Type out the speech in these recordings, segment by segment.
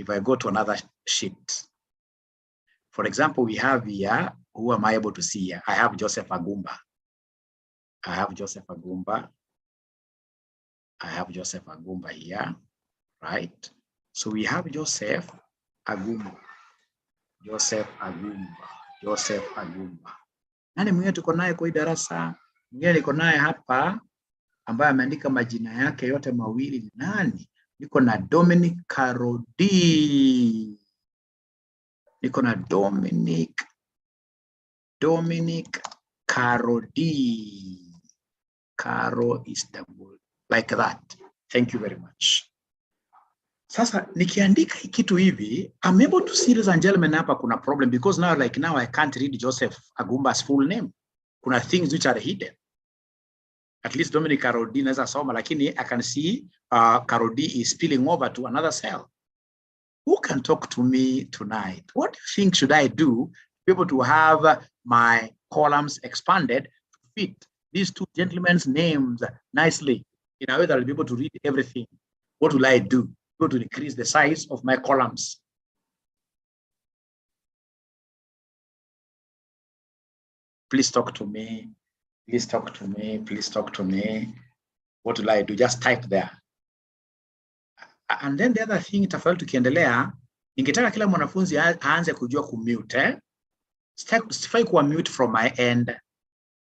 if I go to another sheet, for example, we have here, who am I able to see here? I have Joseph Agumba. I have Joseph Agumba. I have Joseph Agumba here, right? So we have Joseph Agumba. Joseph Agumba. Joseph Agumba. Nani mwingine tuko naye kwa darasa? Mwingine niko naye hapa ambaye ameandika majina yake yote mawili ni nani? Niko na Dominic Karodi. Niko na Dominic Karodi. Karo is double like that. Thank you very much. Sasa nikiandika kitu hivi, I'm able to see, ladies and gentlemen, hapa kuna problem because now I can't read Joseph Agumba's full name. Kuna things which are hidden. At least Dominic Karodi naweza soma, lakini I can see Karodi is spilling over to another cell. Who can talk to me tonight? What do you think should I do to be able to have my columns expanded to fit these two gentlemen's names nicely in a way that I'll be able to read everything? What will I do to increase the size of my columns? Please talk to me. Please talk to me. Please talk to me. What will I do? Just type there. And then the other thing, tafadhali tukiendelea, ningetaka kila mwanafunzi aanze kujua kumute. Sifai kuwa mute from my end.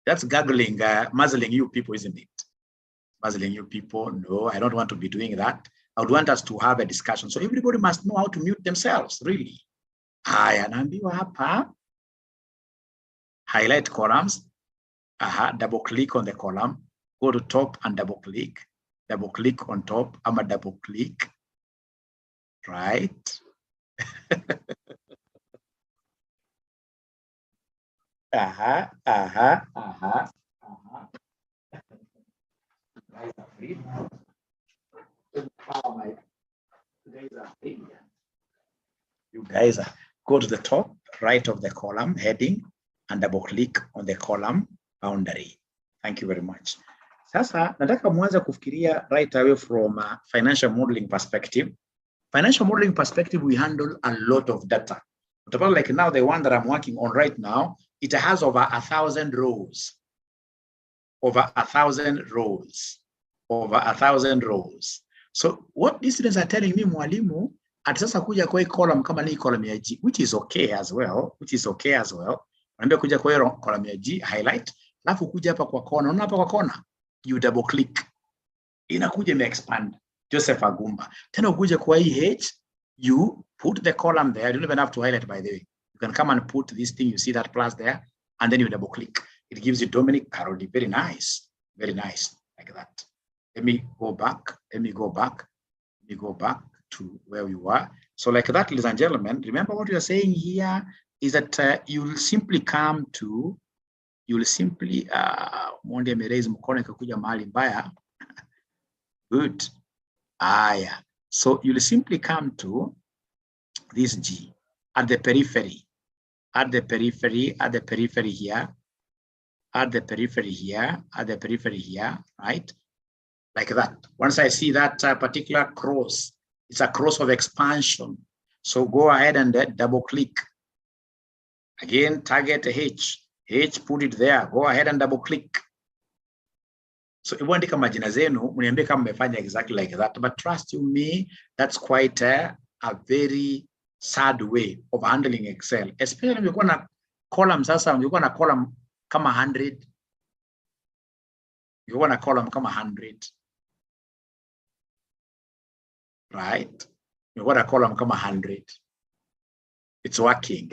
That's gargling, muzzling you people, isn't it? Muzzling you people. No, I don't want to be doing that. I would want us to have a discussion. So everybody must know how to mute themselves, really. Haya, naambiwa hapa. Highlight columns. Double click on the column. Go to top and double click. Double click on top. I'm a double click. Right. Guys are free. You guys go to the top right of the column heading and double click on the column boundary. Thank you very much. Sasa nataka muanze kufikiria right away from a financial modeling perspective. Financial modeling perspective, we handle a lot of data. But about like now, the one that I'm working on right now, it has over 1,000 rows. Over 1,000 rows. Over 1,000 rows. So what these students are telling me, mwalimu, at sasa kuja kwa column kama ni column ya G, which is okay as well. Wanaambia kuja kwa column ya G, highlight, alafu kuja hapa kwa kona. Unaona hapa kwa kona? You double click. Inakuja ime-expand. Joseph Agumba. Tena ukuje kwa H, you put the column there. You don't even have to highlight, by the way. You can come and put this thing, you see that plus there, and then you double click. It gives you Dominic Karodi. Very nice. Very nice. Like that. Let me go back. Let me go back to where we were. So like that, ladies and gentlemen, remember what we are saying here is that you will simply come to, Monde merezi mkono ikakuja mahali mbaya. Good. Yeah. So you'll simply come to this G at the periphery here, right? Like that. Once I see that particular cross, it's a cross of expansion. So go ahead and double click. Again, target H, put it there. Go ahead and double click. So if uandika majina zenu, mniambie kama mmefanya exactly like that. But trust you me, that's quite a very sad way of handling Excel. Especially when you're na column sasa, you're na column kama 100. You're na column kama 100. Right? You're na column kama 100. It's working.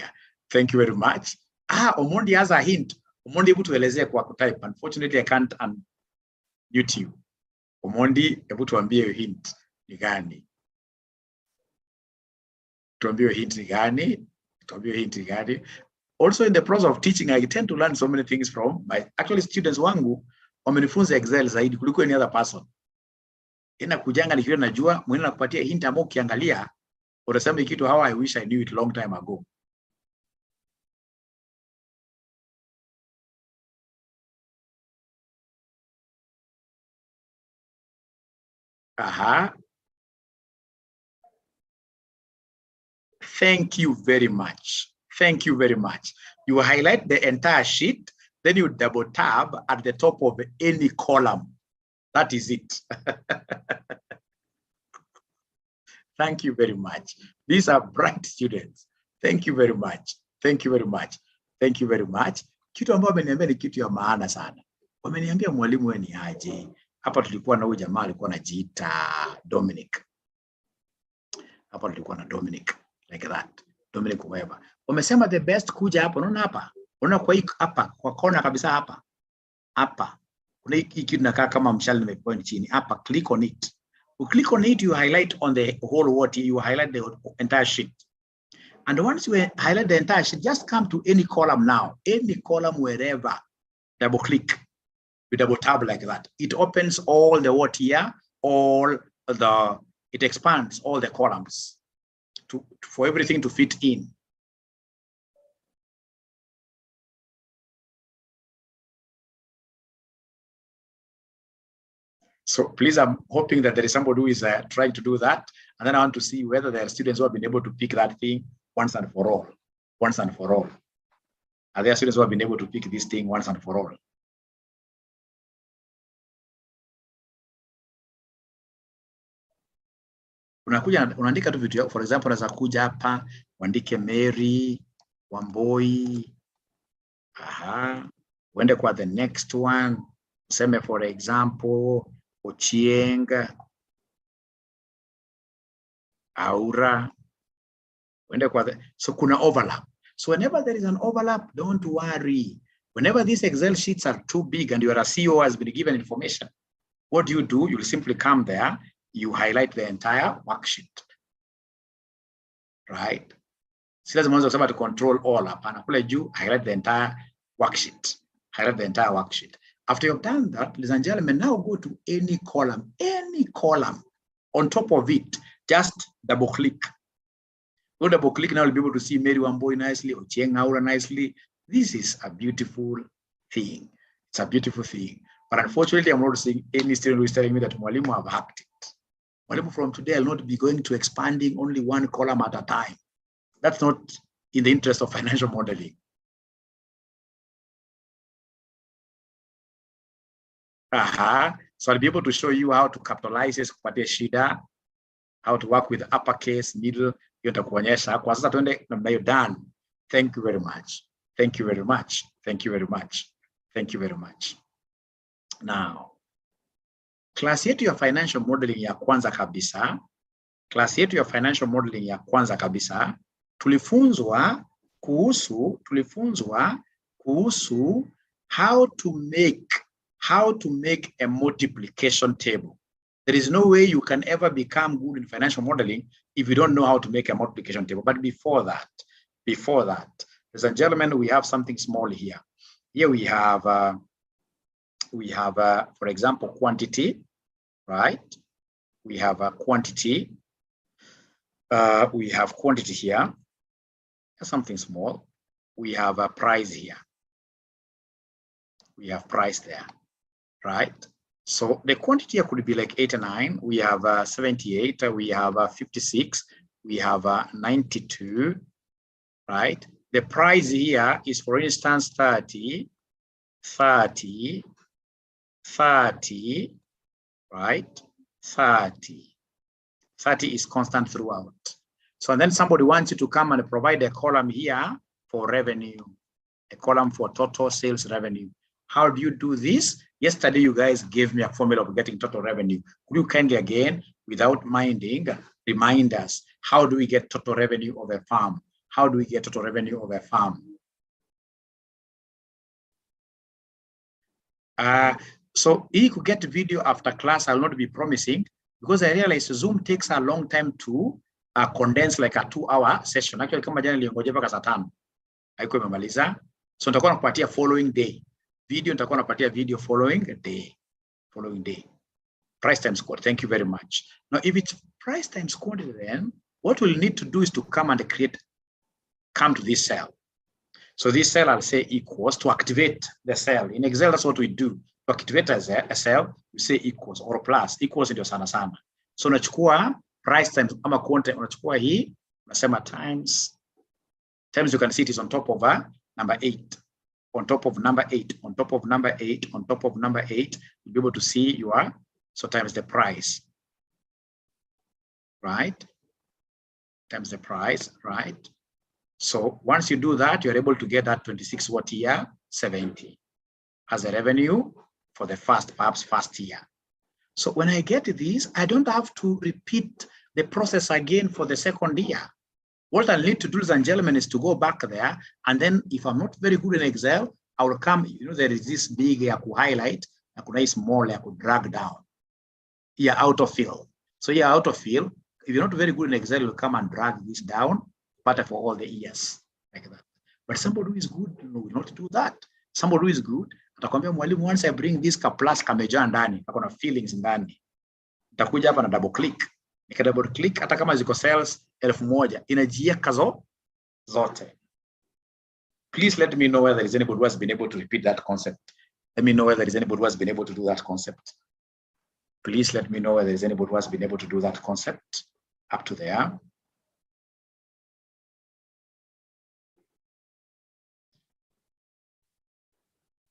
Thank you very much. Omondi has a hint. Omondi hebu tuelezee kwa kutype. Unfortunately, I can't unmute you. Omondi, hebu tuambie hint ni gani? Tuambie hint ni gani? Also, in the process of teaching, I tend to learn so many things from my actually students wangu wamenifunza Excel zaidi kuliko any other person. Ina kujanga nikiwa najua, mwingine nakupatia hint ambao ukiangalia utasema kitu how I wish I knew it long time ago. Thank you very much. Thank you very much. You highlight the entire sheet, then you double tab at the top of any column. That is it. Thank you very much. These are bright students. Thank you very much. Thank you very much. Thank you very much. Kitu ambacho wameniambia ni kitu ya maana sana. Wameniambia mwalimu wewe ni aje. Hapa tulikuwa na huyu jamaa alikuwa anajiita Dominic. Hapa tulikuwa na Dominic like that. Dominic whoever. Wamesema the best kuja hapo. Unaona hapa? Unaona kwa hii hapa kwa kona kabisa hapa. Hapa. Kuna hiki kitu kinakaa kama mshale nimepoint chini. Hapa click on it. You click on it, you highlight on the whole what you highlight the entire sheet. And once you highlight the entire sheet, just come to any column now, any column wherever, double click, you double tab like that. It opens all the what here, it expands all the columns for everything to fit in. So please, I'm hoping that there is somebody who is trying to do that. And then I want to see whether there are students who have been able to pick that thing once and for all. Once and for all. Are there students who have been able to pick this thing once and for all? Unaandika tu vitu, for example, unaweza kuja hapa, uandike Mary, Wamboi, uende kwa the next one, useme for example, Ochieng, Aura, uende kwa so kuna overlap. So whenever there is an overlap, don't worry. Whenever these Excel sheets are too big and your CEO has been given information, what do? You'll simply come there, you highlight the entire worksheet, right? Si lazima uanze kusema to control all, hapana. Kule juu, highlight the entire worksheet. Highlight the entire worksheet. After you've done that, ladies and gentlemen, now go to any column. On top of it, just double click. Go double click, now you'll be able to see Mary Wamboi nicely, or Ochieng Aura nicely. This is a beautiful thing. It's a beautiful thing. But unfortunately, I'm not seeing any student who is telling me that Mwalimu have hacked it. Mwalimu from today, I'll not be going to expanding only one column at a time. That's not in the interest of financial modeling. So I'll be able to show you how to capitalize this kupatia shida, how to work with uppercase, middle, nitakuonyesha. Kwa sasa tuende namna hiyo. Done. Thank you very much. Thank you very much. Thank you very much. Thank you very much. Now, class yetu ya financial modeling ya kwanza kabisa, tulifunzwa kuhusu how to make a multiplication table. There is no way you can ever become good in financial modeling if you don't know how to make a multiplication table. But before that, ladies and gentlemen, we have something small here. Here we have, for example, quantity, right? We have a quantity. We have quantity here. Something small. We have a price here. We have price there, right? So the quantity here could be like 89. We have 78. We have 56. We have 92, right? The price here is, for instance, 30, right? 30 is constant throughout. So then somebody wants you to come and provide a column here for revenue, a column for total sales revenue. How do you do this? Yesterday, you guys gave me a formula of getting total revenue. Could you kindly again, without minding, remind us, how do we get total revenue of a farm? How do we get total revenue of a farm? So you could get video after class. I will not be promising, because I realize Zoom takes a long time to condense like a 2-hour session. Actually, kama jana niliongoja mpaka saa 5. Haiko imemaliza. So nitakuwa nakupatia following day. Video nitakuwa napatia video following day. Price times quantity. Thank you very much. Now, if it's price times quantity, then what we'll need to do is to come to this cell. So this cell, I'll say equals, to activate the cell. In Excel, that's what we do. To activate a cell, we say equals or plus. Equals ndio sana sana. So unachukua price times ama quantity, unachukua hii, unasema times you can see it is on top of number 8, on top of number 8, on top of number 8, on top of number 8, you'll be able to see your, so times the price, right? Times the price, right? So once you do that, you're able to get that 26 what year? 70 as a revenue for the perhaps first year. So when I get this, I don't have to repeat the process again for the second year. What I need to do, ladies and gentlemen, is to go back there, and then if I'm not very good in Excel, I will come, there is this big ya ku highlight, na kuna small ya ku drag down. Here, autofill. So here, autofill, if you're not very good in Excel, you'll come and drag this down, but for all the years, like that. But somebody who is good will not do that. Somebody who is good, atakwambia mwalimu, once I bring this ka plus kamejaa ndani, kuna feelings ndani, nitakuja hapa na double click. Nika double click, hata kama ziko cells 1000, inajiweka zote. Please let me know whether there is anybody who has been able to repeat that concept. Let me know whether there is anybody who has been able to do that concept. Please let me know whether there is anybody who has been able to do that concept up to there.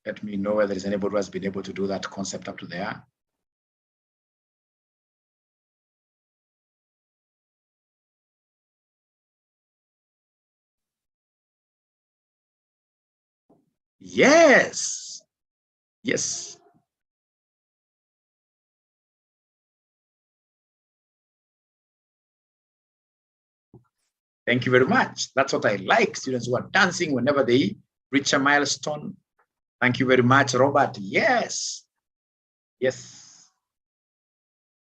Let me know whether there is anybody who has been able to do that concept up to there. Yes. Yes. Thank you very much. That's what I like. Students who are dancing whenever they reach a milestone. Thank you very much, Robert. Yes. Yes.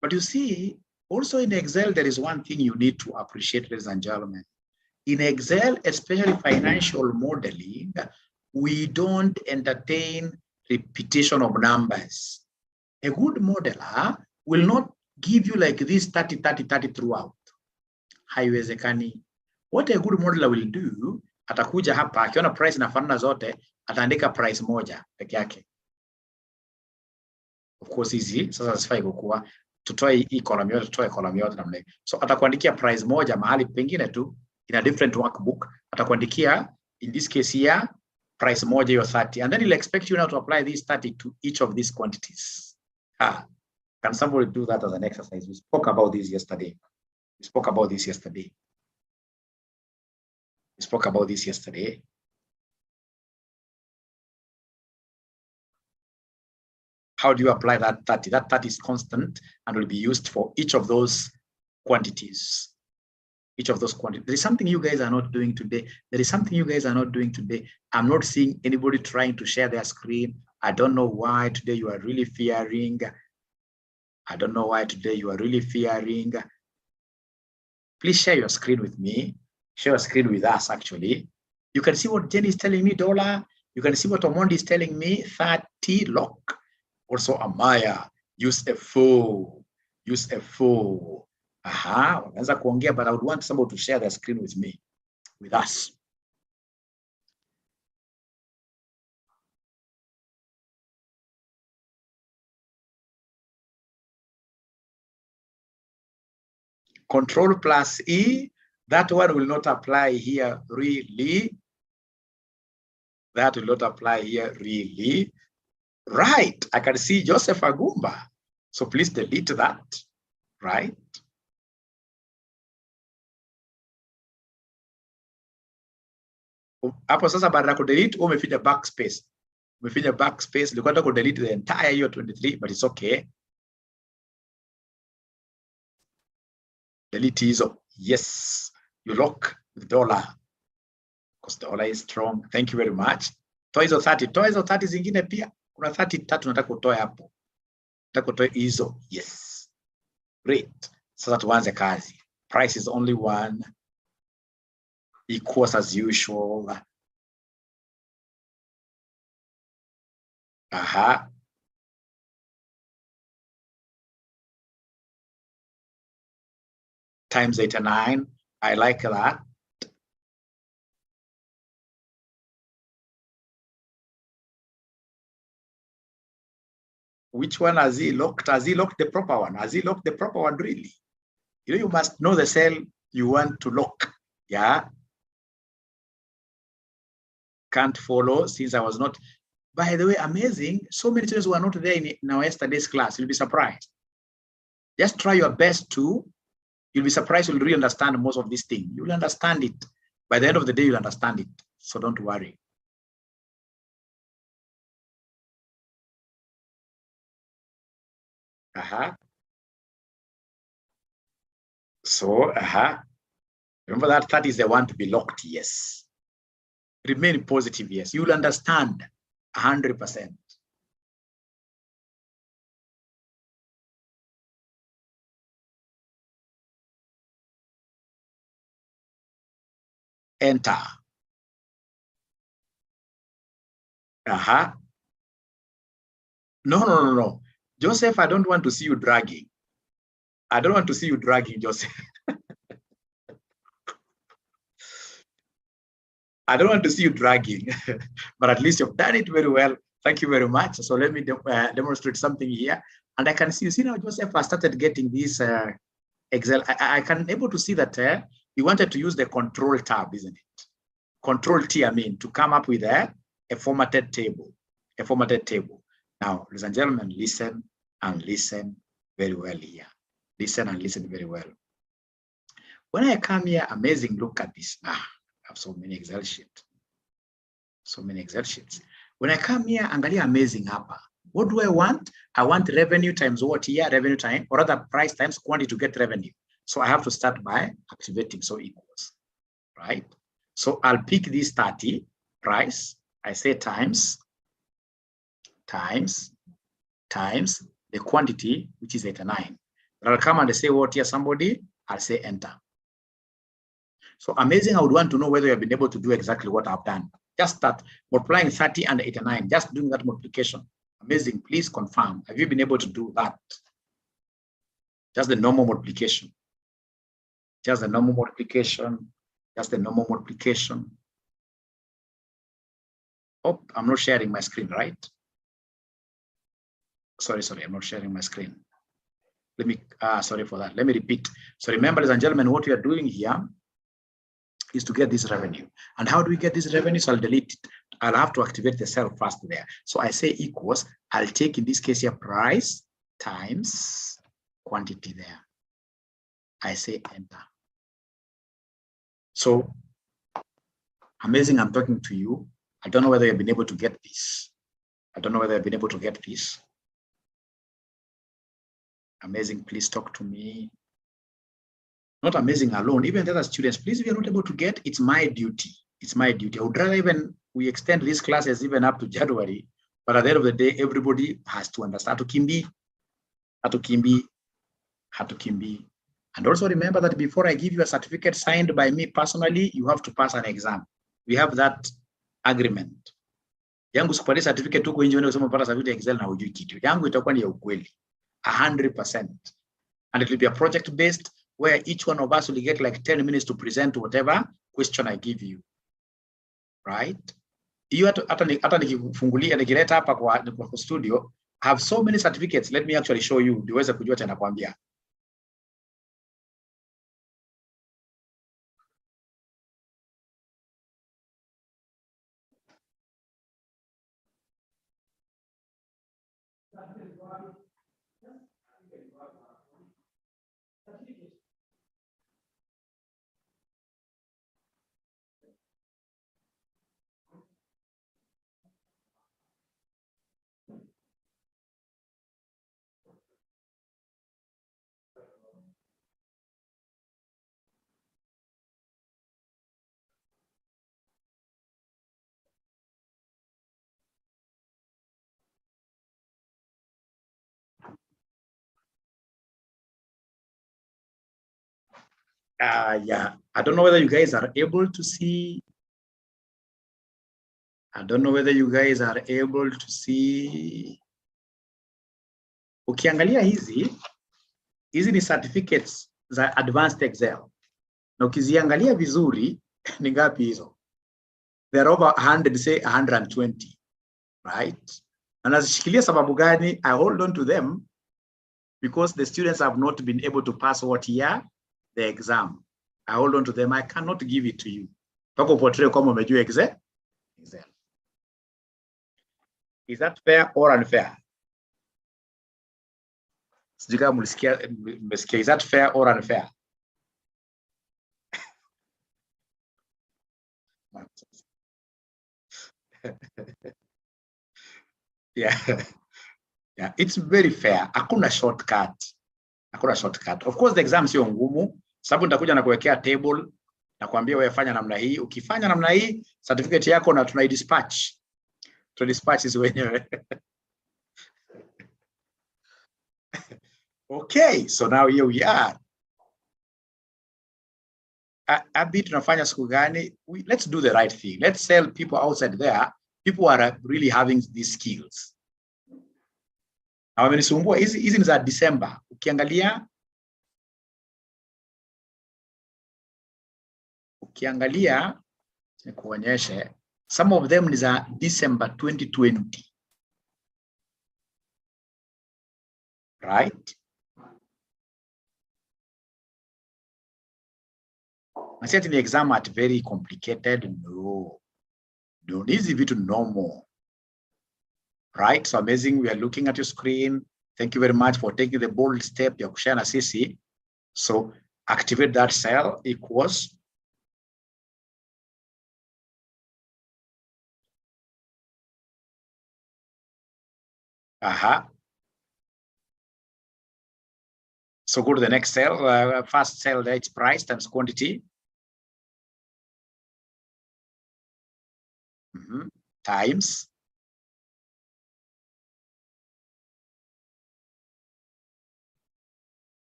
But you see, also in Excel, there is one thing you need to appreciate, ladies and gentlemen. In Excel, especially financial modeling, we don't entertain repetition of numbers. A good modeler will not give you like this 30, 30, 30 throughout. Haiwezekani. What a good modeler will do, atakuja hapa, akiona price inafanana zote, ataandika price moja peke yake. Of course easy, sasa sifai kukua, tutoe hii column yote, tutoe column yote namna. So atakuandikia price moja mahali pengine tu, in a different workbook, atakuandikia, in this case here, price moja your 30, and then he'll expect you now to apply these 30 to each of these quantities. Can somebody do that as an exercise? We spoke about this yesterday. We spoke about this yesterday. We spoke about this yesterday. How do you apply that 30? That 30 is constant and will be used for each of those quantities. Each of those quantities. There is something you guys are not doing today. There is something you guys are not doing today. I'm not seeing anybody trying to share their screen. I don't know why today you are really fearing. I don't know why today you are really fearing. Please share your screen with me. Share your screen with us, actually. You can see what Jenny is telling me, $. You can see what Omondi is telling me, 30 lock. Also, Amaya, use a full. Use a full. But I would want somebody to share their screen with me, with us. Control plus E, that one will not apply here really. That will not apply here really. Right, I can see Joseph Agumba. So please delete that, right? Hapo sasa baada ya kudelete umefinya backspace. Umefinya backspace, nilikuwa nataka kudelete the entire year 23, but it's okay. Delete hizo. Yes, you lock the $, because the dollar is strong. Thank you very much. Toa hizo 30. Toa hizo 30 zingine pia. Kuna 33 nataka utoe hapo. Nataka utoe hizo. Yes. Great. Sasa tuanze kazi. Price is only one. Equals as usual. Times 89. I like that. Which one has he locked? Has he locked the proper one? Has he locked the proper one really? You must know the cell you want to lock. Yeah. Can't follow since I was not. By the way, amazing. So many students who are not there in our yesterday's class. You'll be surprised. Just try your best to. You'll be surprised. You'll really understand most of these things. You'll understand it. By the end of the day, you'll understand it. So don't worry. So, remember that is the one to be locked, yes. Remain positive, yes. You'll understand 100%. Enter. No. Joseph, I don't want to see you dragging. I don't want to see you dragging, Joseph. I don't want to see you dragging, but at least you've done it very well. Thank you very much. So let me demonstrate something here. And I can see now Joseph has started getting this Excel. I can able to see that he wanted to use the control tab, isn't it? Control T, I mean, to come up with a formatted table. A formatted table. Now, ladies and gentlemen, listen and listen very well here. Listen and listen very well. When I come here, amazing, look at this. I have so many Excel sheets. So many Excel sheets. When I come here, angalia amazing hapa. What do I want? I want revenue times what here? Revenue time, or rather price times quantity to get revenue. So I have to start by activating, so equals, right? So I'll pick this 30 price. I say times the quantity, which is 89. Then I'll come and say what here, somebody, I'll say enter. So amazing, I would want to know whether you have been able to do exactly what I've done. Just that multiplying 30 and 89, just doing that multiplication. Amazing, please confirm. Have you been able to do that? Just the normal multiplication. Just the normal multiplication. Just the normal multiplication. Oh, I'm not sharing my screen, right? Sorry, I'm not sharing my screen. Let me, sorry for that. Let me repeat. So remember, ladies and gentlemen, what we are doing here is to get this revenue. And how do we get this revenue? So I'll delete it. I'll have to activate the cell first there. So I say equals, I'll take in this case here price times quantity there. I say enter. So amazing, I'm talking to you. I don't know whether you've been able to get this. I don't know whether I've been able to get this. Amazing, please talk to me. Not amazing alone, even the other students, please, if you're not able to get, it's my duty. It's my duty. I would rather even we extend these classes even up to January, but at the end of the day, everybody has to understand. Hatukimbi. And also remember that before I give you a certificate signed by me personally, you have to pass an exam. We have that agreement. Yangu sikupatia certificate huko nje unaona kusema pata certificate Excel na hujui kitu. Yangu itakuwa ni ya ukweli. 100%. And it will be a project based where each one of us will get like 10 minutes to present whatever question I give you. Right? Hiyo hata nikifungulia nikileta hapa kwa studio, I have so many certificates. Let me actually show you. Niweze kujua tena kwambia. Yeah, I don't know whether you guys are able to see. I don't know whether you guys are able to see. Ukiangalia hizi ni certificates za advanced Excel. Na ukiziangalia vizuri ni ngapi hizo? They're over 100, say 120, right? Na nazishikilia sababu gani? I hold on to them because the students have not been able to pass what year? The exam. I hold on to them. I cannot give it to you. Talk of portray como umejua Excel. Is that fair or unfair? Is that fair or unfair? Yeah. Yeah, it's very fair. Hakuna shortcut. Hakuna shortcut. Of course the exam sio ngumu, sababu nitakuja na kuwekea table na kuambia wewe fanya namna hii. Ukifanya namna hii, certificate yako na tunai dispatch. To dispatch is wenyewe. Okay, so now here we are. Abi tunafanya siku gani? Let's do the right thing. Let's tell people outside there, people are really having these skills. Na wamenisumbua hizi ni za December. Ukiangalia nikuonyeshe, some of them ni za December 2020. Right? Nasiati ni exam at very complicated. No. Hizi vitu normal. Right? So amazing. We are looking at your screen. Thank you very much for taking the bold step ya kushare na sisi. So activate that cell equals So go to the next cell. First cell there, it's price times quantity. Times.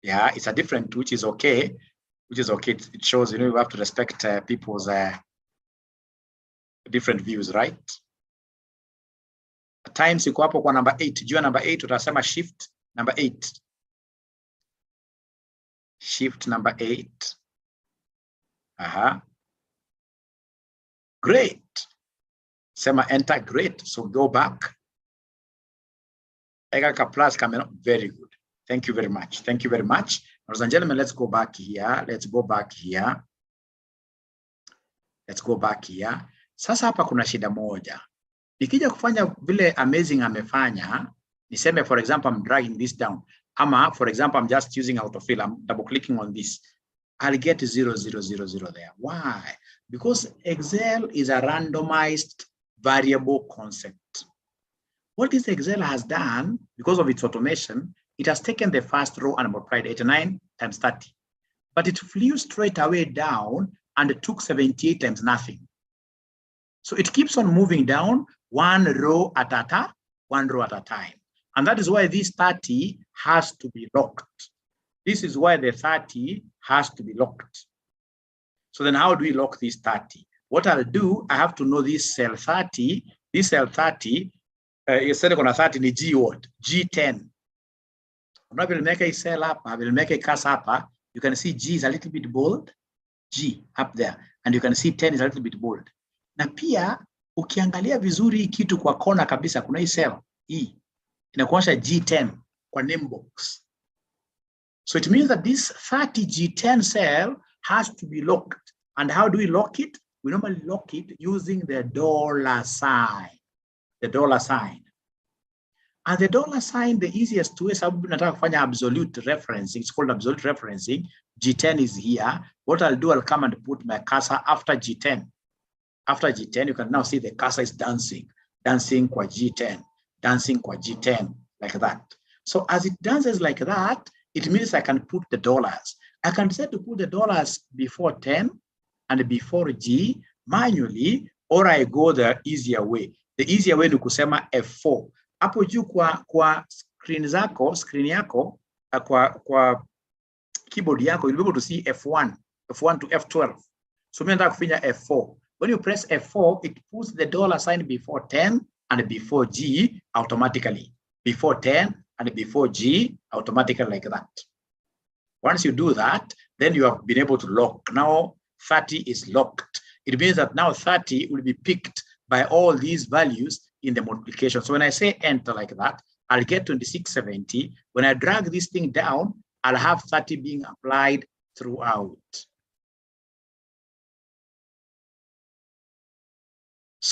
Yeah, it's a different, which is okay. It shows, you know, you have to respect people's different views, right? Times iko hapo kwa number 8. Jua number 8 utasema shift number 8. Shift number 8. Great. Sema enter, great. So go back. Eka plus coming up. Very good. Thank you very much. Thank you very much. Ladies and gentlemen, let's go back here. Let's go back here. Sasa hapa kuna shida moja. Nikija kufanya vile amazing amefanya, niseme for example I'm dragging this down. Ama for example I'm just using autofill. I'm double clicking on this. I'll get 0, 0, 0, 0 there. Why? Because Excel is a randomized variable concept. What this Excel has done, because of its automation, it has taken the first row and multiplied 89 times 30. But it flew straight away down and it took 78 times nothing. So it keeps on moving down one row at a time. And that is why this 30 has to be locked. This is why the 30 has to be locked. So then how do we lock this 30? What I'll do, I have to know this cell 30. This cell 30, instead of 30 ni G what? G10. When I will make a cell up, I will make a cursor up. You can see G is a little bit bold. G up there. And you can see 10 is a little bit bold. Na pia, ukiangalia vizuri kitu kwa kona kabisa, kuna hii cell, hii. Inakuonyesha G10 kwa name box. So it means that this 30 G10 cell has to be locked. And how do we lock it? We normally lock it using the $sign. The $sign. And the $sign, the easiest way, sababu nataka kufanya absolute referencing. It's called absolute referencing. G10 is here. What I'll do, I'll come and put my cursor after G10. After G10, you can now see the cursor is dancing. Dancing kwa G10. Dancing kwa G10. Like that. So as it dances like that, it means I can put the dollars. I can decide to put the dollars before 10 and before G manually, or I go the easier way. The easier way ni kusema F4. Hapo juu kwa screen yako, kwa keyboard yako, you'll be able to see F1 to F12. So mimi nataka kufinya F4. When you press F4, it puts the $sign before 10 and before G automatically. Before 10 and before G automatically like that. Once you do that, then you have been able to lock. Now 30 is locked. It means that now 30 will be picked by all these values in the multiplication. So when I say enter like that, I'll get 2670. When I drag this thing down, I'll have 30 being applied throughout.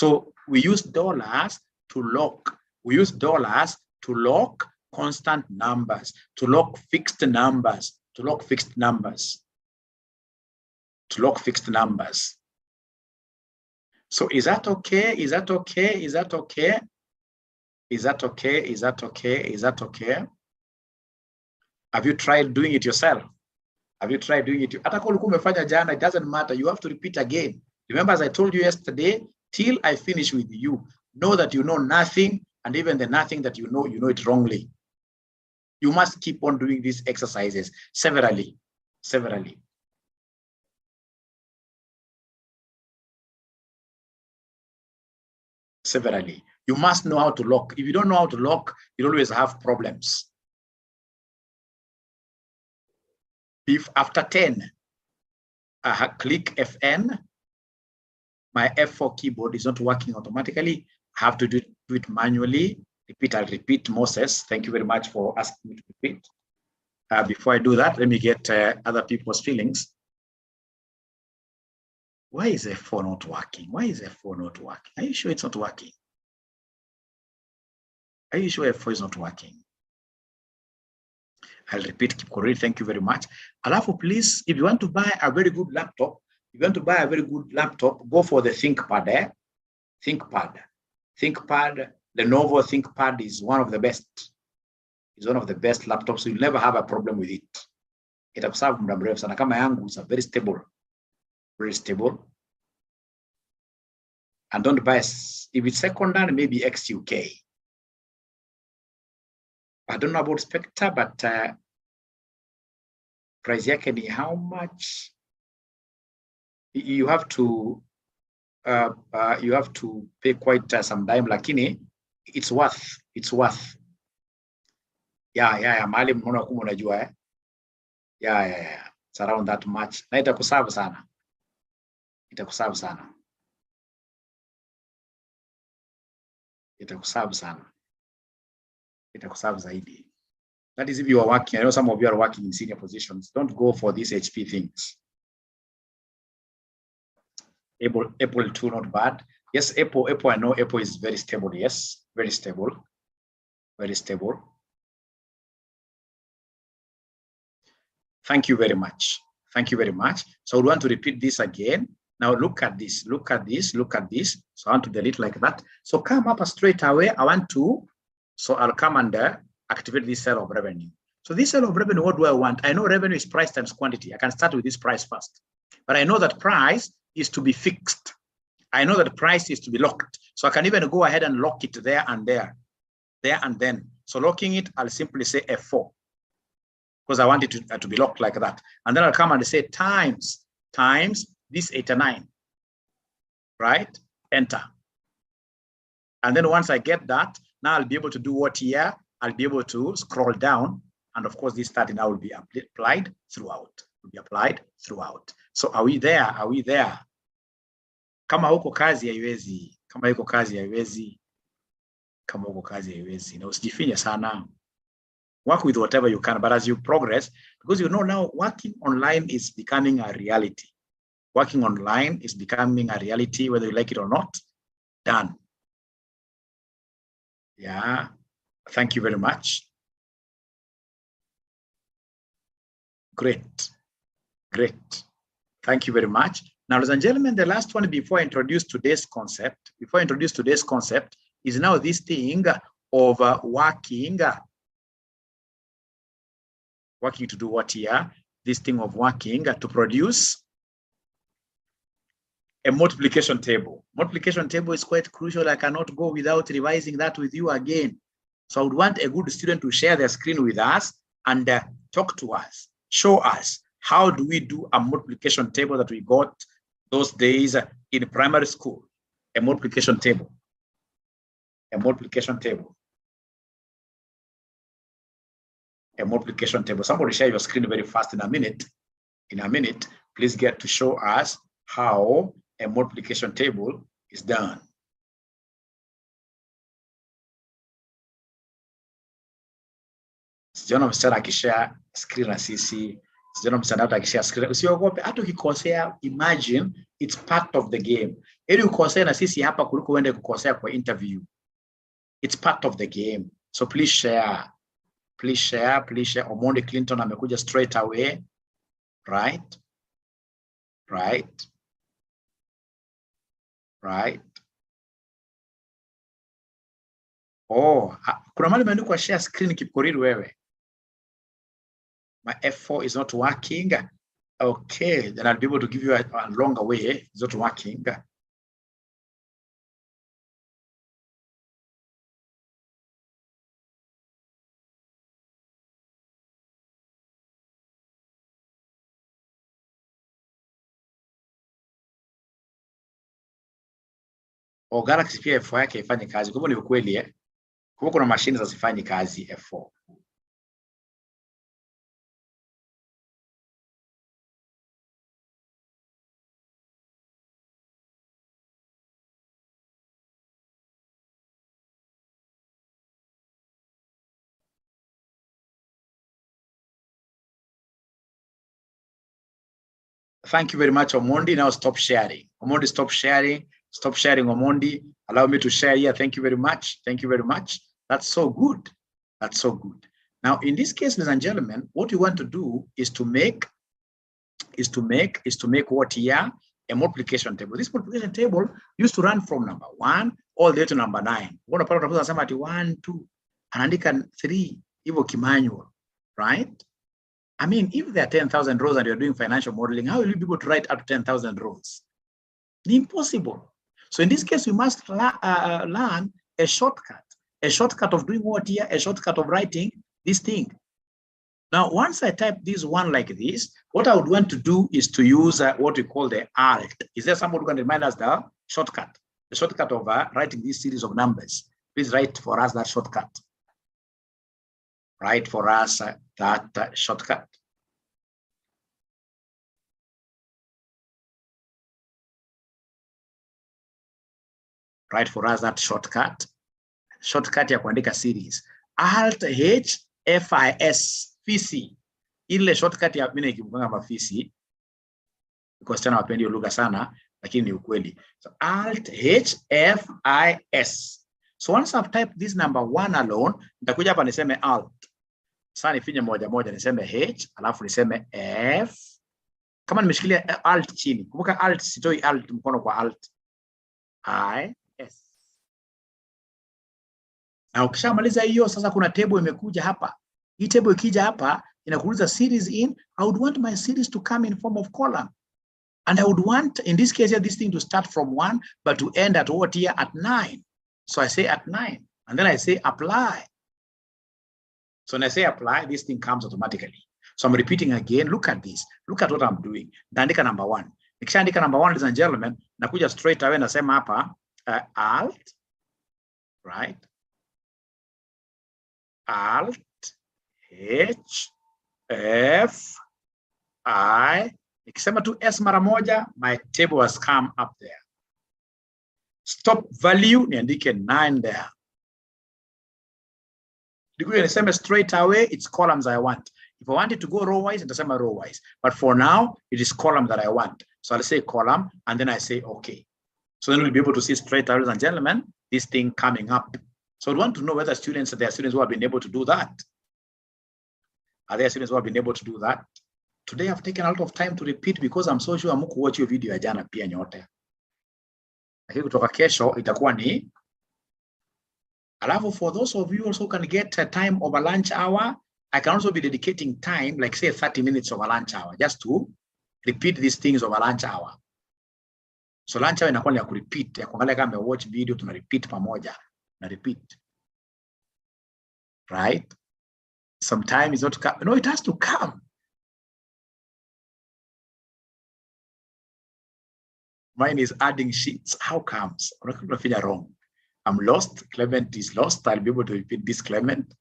So we use dollars to lock. We use dollars to lock constant numbers, to lock fixed numbers, to lock fixed numbers, to lock fixed numbers. So is that okay? Is that okay? Is that okay? Is that okay? Is that okay? Is that okay? Have you tried doing it yourself? Have you tried doing it? Hata kama ulikuwa umefanya jana, it doesn't matter. You have to repeat again. Remember, as I told you yesterday, till I finish with you, know that you know nothing, and even the nothing that you know it wrongly. You must keep on doing these exercises severally. Severally. Severally. You must know how to lock. If you don't know how to lock, you'll always have problems. If after 10, I click FN, my F4 keyboard is not working automatically, I have to do it manually. I'll repeat, Moses. Thank you very much for asking me to repeat. Before I do that, let me get other people's feelings. Why is F4 not working? Why is F4 not working? Are you sure it's not working? Are you sure F4 is not working? I'll repeat, keep correct. Thank you very much. Alafu, please, if you want to buy a very good laptop, go for the ThinkPad. ThinkPad, Lenovo ThinkPad is one of the best. It's one of the best laptops, so you'll never have a problem with it. Itakuserve muda mrefu sana. Kama yangu, it's very stable. Very stable. And don't buy, if it's secondhand, maybe XUK. I don't know about Spectre, but price yake ni how much? You have to pay quite some time, lakini it's worth. Yeah, mahali mnaona kama unajua eh. Yeah. It's around that much. Na itakuserve sana. Itakuserve sana. Itakuserve sana. Itakuserve zaidi. That is if you are working. I know some of you are working in senior positions. Don't go for these HP things. Apple too, not bad. Yes, Apple, I know Apple is very stable. Yes, very stable. Very stable. Thank you very much. Thank you very much. So we want to repeat this again. Now look at this, look at this, look at this. So I want to delete like that. So come up straight away. So I'll come and activate this cell of revenue. So this cell of revenue, what do I want? I know revenue is price times quantity. I can start with this price first. But I know that price is to be fixed. I know that price is to be locked. So I can even go ahead and lock it there and there and then. So locking it, I'll simply say F4. Because I want it to be locked like that. And then I'll come and say times this 89, right? Enter. And then once I get that, now I'll be able to do what here? I'll be able to scroll down. And of course, this 30 now will be applied throughout. So are we there? Are we there? Kama huko kazi haiwezi. Kama huko kazi haiwezi. Kama huko kazi haiwezi. Na usijifinye sana. Work with whatever you can, but as you progress, because you know now working online is becoming a reality. Working online is becoming a reality, whether you like it or not. Done. Yeah. Thank you very much. Great. Thank you very much. Now, ladies and gentlemen, the last one before I introduce today's concept, is now this thing of working to do what here? This thing of working to produce a multiplication table. Multiplication table is quite crucial. I cannot go without revising that with you again. So I would want a good student to share their screen with us and talk to us, show us how do we do a multiplication table that we got those days in primary school. A multiplication table. Somebody share your screen very fast in a minute. Please get to show us how a multiplication table is done. Sijaona msichana akishare screen na sisi. Sijana mtandao akishare screen. Usiogope hata ukikosea, imagine it's part of the game. Ili ukosea na sisi hapa kuliko uende kukosea kwa interview. It's part of the game. So please share. Please share, please share. Omondi Clinton amekuja straight away. Right? Right? Right? Oh, kuna mali imeandikwa share screen Kipkorir wewe. My F4 is not working. Okay, then I'll be able to give you a longer way. It's not working. Galaxy pia F4 yake ifanye kazi. Kwa hivyo ni ukweli Kwa hivyo kuna machines zisifanyi kazi F4. Thank you very much, Omondi. Now stop sharing. Omondi, stop sharing. Stop sharing, Omondi. Allow me to share here. Thank you very much. Thank you very much. That's so good. That's so good. Now, in this case, ladies and gentlemen, what you want to do is to make what here? A multiplication table. This multiplication table used to run from number 1 all the way to number 9. What about 1, 2, anaandika 3, hivyo kimanual, right? I mean, if there are 10,000 rows and you're doing financial modeling, how will you be able to write up to 10,000 rows? Impossible. So in this case, we must learn a shortcut of doing what here? A shortcut of writing this thing. Now, once I type this one like this, what I would want to do is to use what we call the alt. Is there someone who can remind us the shortcut? The shortcut of writing this series of numbers. Please write for us that shortcut. Write for us that shortcut. Write for us that shortcut. Shortcut ya kuandika series. Alt H FIS. Fisi. Ile shortcut ya mimi nikipanga mafisi. Because tena wapendi lugha sana, lakini ni ukweli. So Alt H FIS. So once I've typed this number 1 alone, nitakuja hapa niseme alt. Sasa nifinye moja moja niseme H, alafu niseme F. Kama nimeshikilia alt chini. Kumbuka alt sitoi alt mkono kwa alt. IS. Na ukishamaliza hiyo sasa kuna table imekuja hapa. Hii table ikija hapa inakuuliza series in. I would want my series to come in form of column. And I would want, in this case here, this thing to start from 1, but to end at what here? At 9. So I say at 9. And then I say apply. So when I say apply, this thing comes automatically. So I'm repeating again. Look at this. Look at what I'm doing. Naandika number 1. Nikishaandika number 1, ladies and gentlemen, nakuja straight away nasema hapa alt, right? Alt H F I. Nikisema tu S mara moja, my table has come up there. Stop value, niandike 9 there. Nikuja niseme straight away, it's columns I want. If I want it to go row wise, nitasema row wise. But for now, it is column that I want. So I'll say column, and then I say okay. So then we'll be able to see straight away, ladies and gentlemen, this thing coming up. So I want to know whether there are students who have been able to do that. Are there students who have been able to do that? Today I've taken a lot of time to repeat because I'm so sure I'm going to watch your video ya jana pia nyote. Lakini kutoka kesho itakuwa ni. Alafu for those of you also can get a time of a lunch hour, I can also be dedicating time, like say 30 minutes of a lunch hour, just to repeat these things of a lunch hour. So lunch hour inakuwa ni ya kurepeat, ya kuangalia kama watch video tuna repeat pamoja, na repeat. Right? Sometimes it's not come. No, it has to come. Mine is adding sheets. How comes? I'm not feeling wrong. I'm lost. Clement is lost. I'll be able to repeat this, Clement.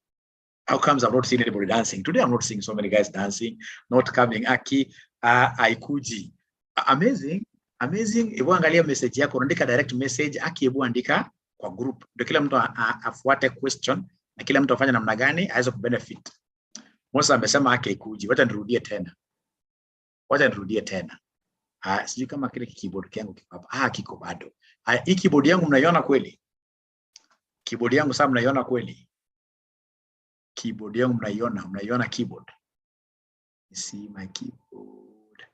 How comes I'm not seeing anybody dancing? Today I'm not seeing so many guys dancing. Not coming. Aki, Aikuji. Amazing. Amazing. Ebu angalia message yako. Unaandika direct message. Aki ebu andika kwa group. Ndio kila mtu afuate question. Na kila mtu afanye namna gani aweze kubenefit. Mosa amesema Aki Aikuji. Wacha nirudie tena. Wacha nirudie tena. Sijui kama kile keyboard yangu kiko hapa. Kiko bado. Hii keyboard yangu mnaiona kweli? Keyboard yangu sasa mnaiona kweli? Keyboard yangu mnaiona keyboard? See my keyboard.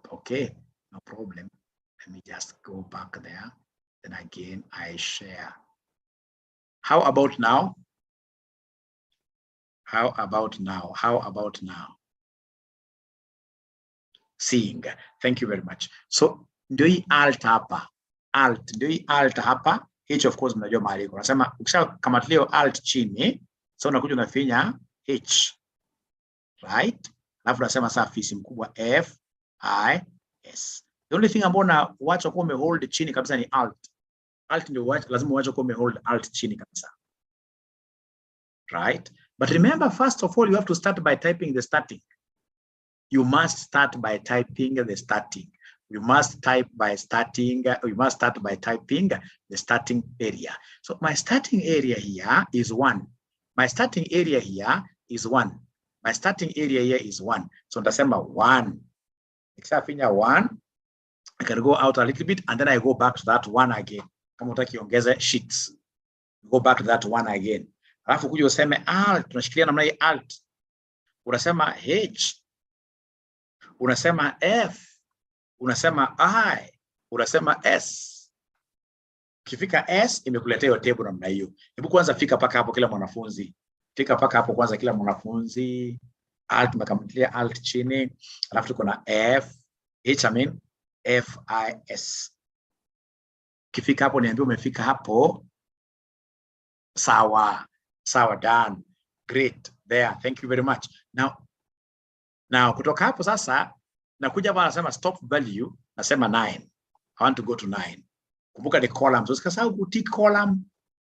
Okay, no problem. Let me just go back there. Then again, I share. How about now? How about now? How about now? Seeing. Thank you very much. So, ndio hii alt hapa. Alt, ndio hii alt hapa. H of course mnajua mahali iko. Nasema ukishakamatilia alt chini, so unakuja unafinya H. Right? Alafu nasema sasa fisi mkubwa F I S. The only thing ambao na wacha kwa umehold chini kabisa ni alt. Alt ndio lazima wacha kwa umehold alt chini kabisa. Right? But remember, first of all, you have to start by typing the starting. You must start by typing the starting. You must type by starting. You must start by typing the starting area. So my starting area here is 1. My starting area here is 1. My starting area here is 1. So nitasema 1. Nikishafinya 1, I can go out a little bit and then I go back to that 1 again. Kama utaki ongeza sheets, go back to that 1 again. Alafu kuja useme alt, tunashikilia namna hii alt. Unasema H. Unasema F. Unasema I. Unasema S. Ukifika S, imekuletea hiyo table namna hiyo. Hebu kwanza fika paka hapo kila mwanafunzi. Fika paka hapo kwanza kila mwanafunzi. Alt, tumekamatilia alt chini. Alafu tuko na F. H, F, I, S. Ukifika hapo niambie umefika hapo. Sawa. Sawa, done. Great. There. Thank you very much. Now kutoka hapo sasa nakuja hapa nasema stop value, nasema 9. I want to go to 9. Kumbuka ni columns. Usikasahau ku-tick column.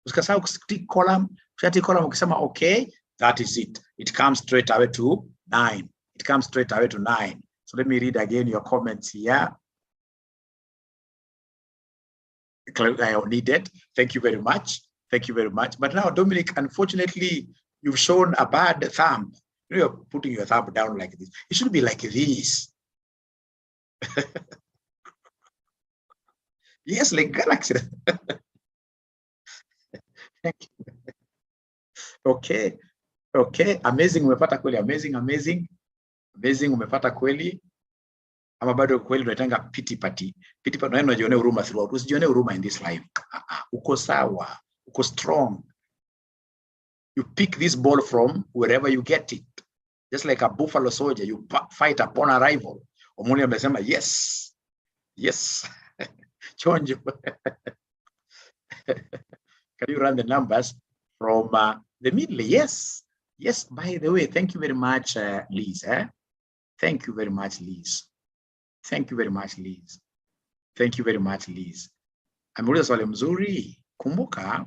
Usikasahau ku-tick column. Ukisha-tick column ukisema okay, that is it. It comes straight away to 9. It comes straight away to 9. So let me read again your comments here. I need it. Thank you very much. Thank you very much. But now, Dominic, unfortunately, you've shown a bad thumb. You're putting your thumb down like this. It should be like this. Yes, like galaxy. Thank you. Okay. Okay. Amazing. Umepata kweli. Amazing. Amazing. Amazing. Umepata kweli. Ama bado kweli tunaitanga pity party. Pity party na unajione huruma throughout. Usijione huruma in this life. Uko sawa. Uko strong. You pick this ball from wherever you get it. Just like a buffalo soldier, you fight upon arrival. Omoni amesema yes. Yes. Chonjo. Can you run the numbers from the middle? Yes. Yes. By the way, thank you very much, Liz. Thank you very much, Liz. Thank you very much, Liz. Thank you very much, Liz. Ameuliza swali mzuri. Kumbuka,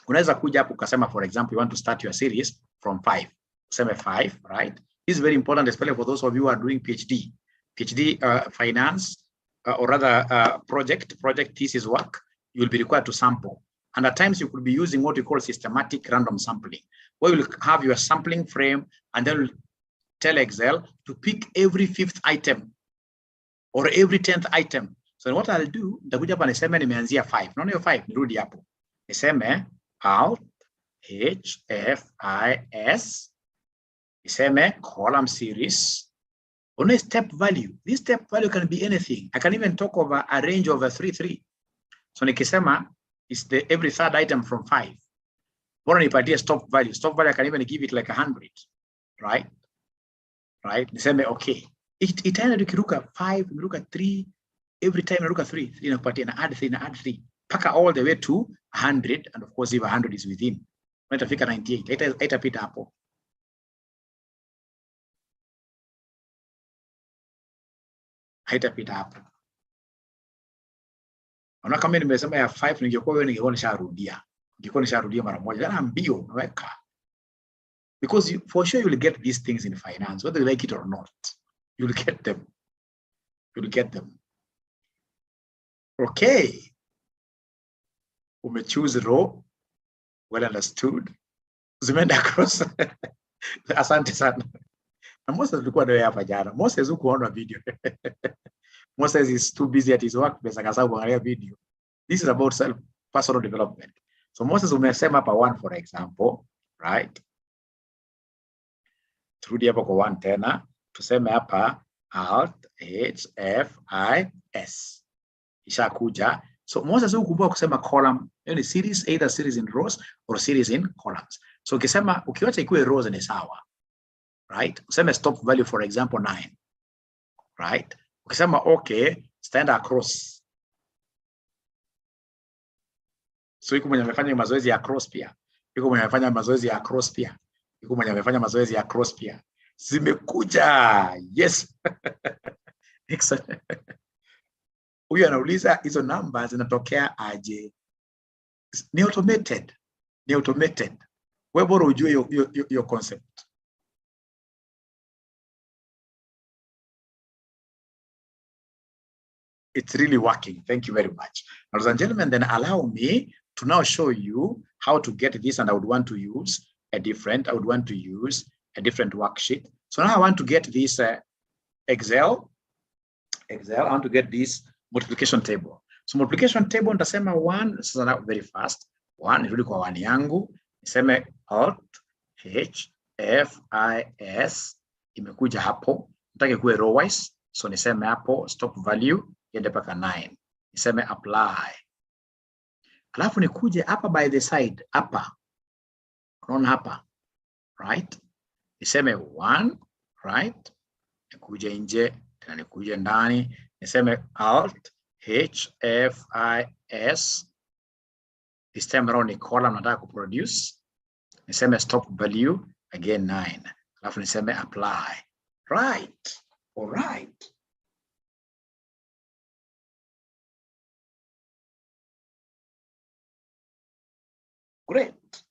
unaweza kuja hapo ukasema, for example, you want to start your series from 5. Useme 5, right? This is very important, especially for those of you who are doing PhD. PhD finance, or rather project thesis work, you will be required to sample. And at times you could be using what we call systematic random sampling, where you will have your sampling frame and then you'll tell Excel to pick every 5th item or every 10th item. So what I'll do, nitakuja hapa niseme nimeanzia 5. Naona hiyo 5, nirudi hapo. Niseme Alt H F I S. Niseme column series. On a step value. This step value can be anything. I can even talk of a range of 3. So nikisema is the every 3rd item from 5. Bora nipatie stop value. Stop value I can even give it like 100. Right? Right? Niseme okay. Itaenda tukiruka 5, niruka 3. Every time naruka 3 inakupatia na add 3 na add 3. Paka all the way to 100, and of course if 100 is within. Itafika 98. Haitapita hapo. Haitapita hapo. Ona kama nimesema ya 5 ningekuwa wewe ningekuwa nisharudia. Ningekuwa nisharudia mara moja. Na mbio unaweka. Because for sure you will get these things in finance, whether you like it or not. You will get them. You will get them. Okay. Choose row. Well understood. Zimeenda across. Asante sana. Na Moses tulikuwa naye hapa jana. Moses hukuona video. Moses is too busy at his workplace akasahau kuangalia video. This is about personal development. So Moses umesema hapa one for example, right? Turudi hapa kwa one tena. Tuseme hapa Alt H F I S. Ishakuja. So Moses hukumbuka kusema column, yani series, either series in rows or series in columns. So ukisema ukiwacha ikuwe rows ni sawa. Right? Useme stop value for example 9. Right? Ukisema okay, stand across. So yuko mwenye amefanya mazoezi ya cross pia. Yuko mwenye amefanya mazoezi ya cross pia. Yuko mwenye amefanya mazoezi ya cross pia. Zimekuja. Yes. Excellent. Huyu anauliza hizo numbers zinatokea aje? Ni automated. Ni automated. Wewe bora ujue your concept. It's really working. Thank you very much. Ladies and gentlemen, then allow me to now show you how to get this, and I would want to use a different worksheet. So now I want to get this Excel. I want to get this multiplication table. So multiplication table nitasema 1, sasa very fast. 1 nirudi kwa 1 yangu, niseme Alt H F I S, imekuja hapo. Nataka kuwe row wise, so niseme hapo stop value iende paka 9. Niseme apply. Alafu nikuje hapa by the side hapa. Unaona hapa, right? Niseme 1, right? Nikuje nje, tena nikuje ndani, niseme Alt H F I S. This time around ni column nataka kuproduce. Niseme stop value again 9. Alafu niseme apply. Right. All right. Great.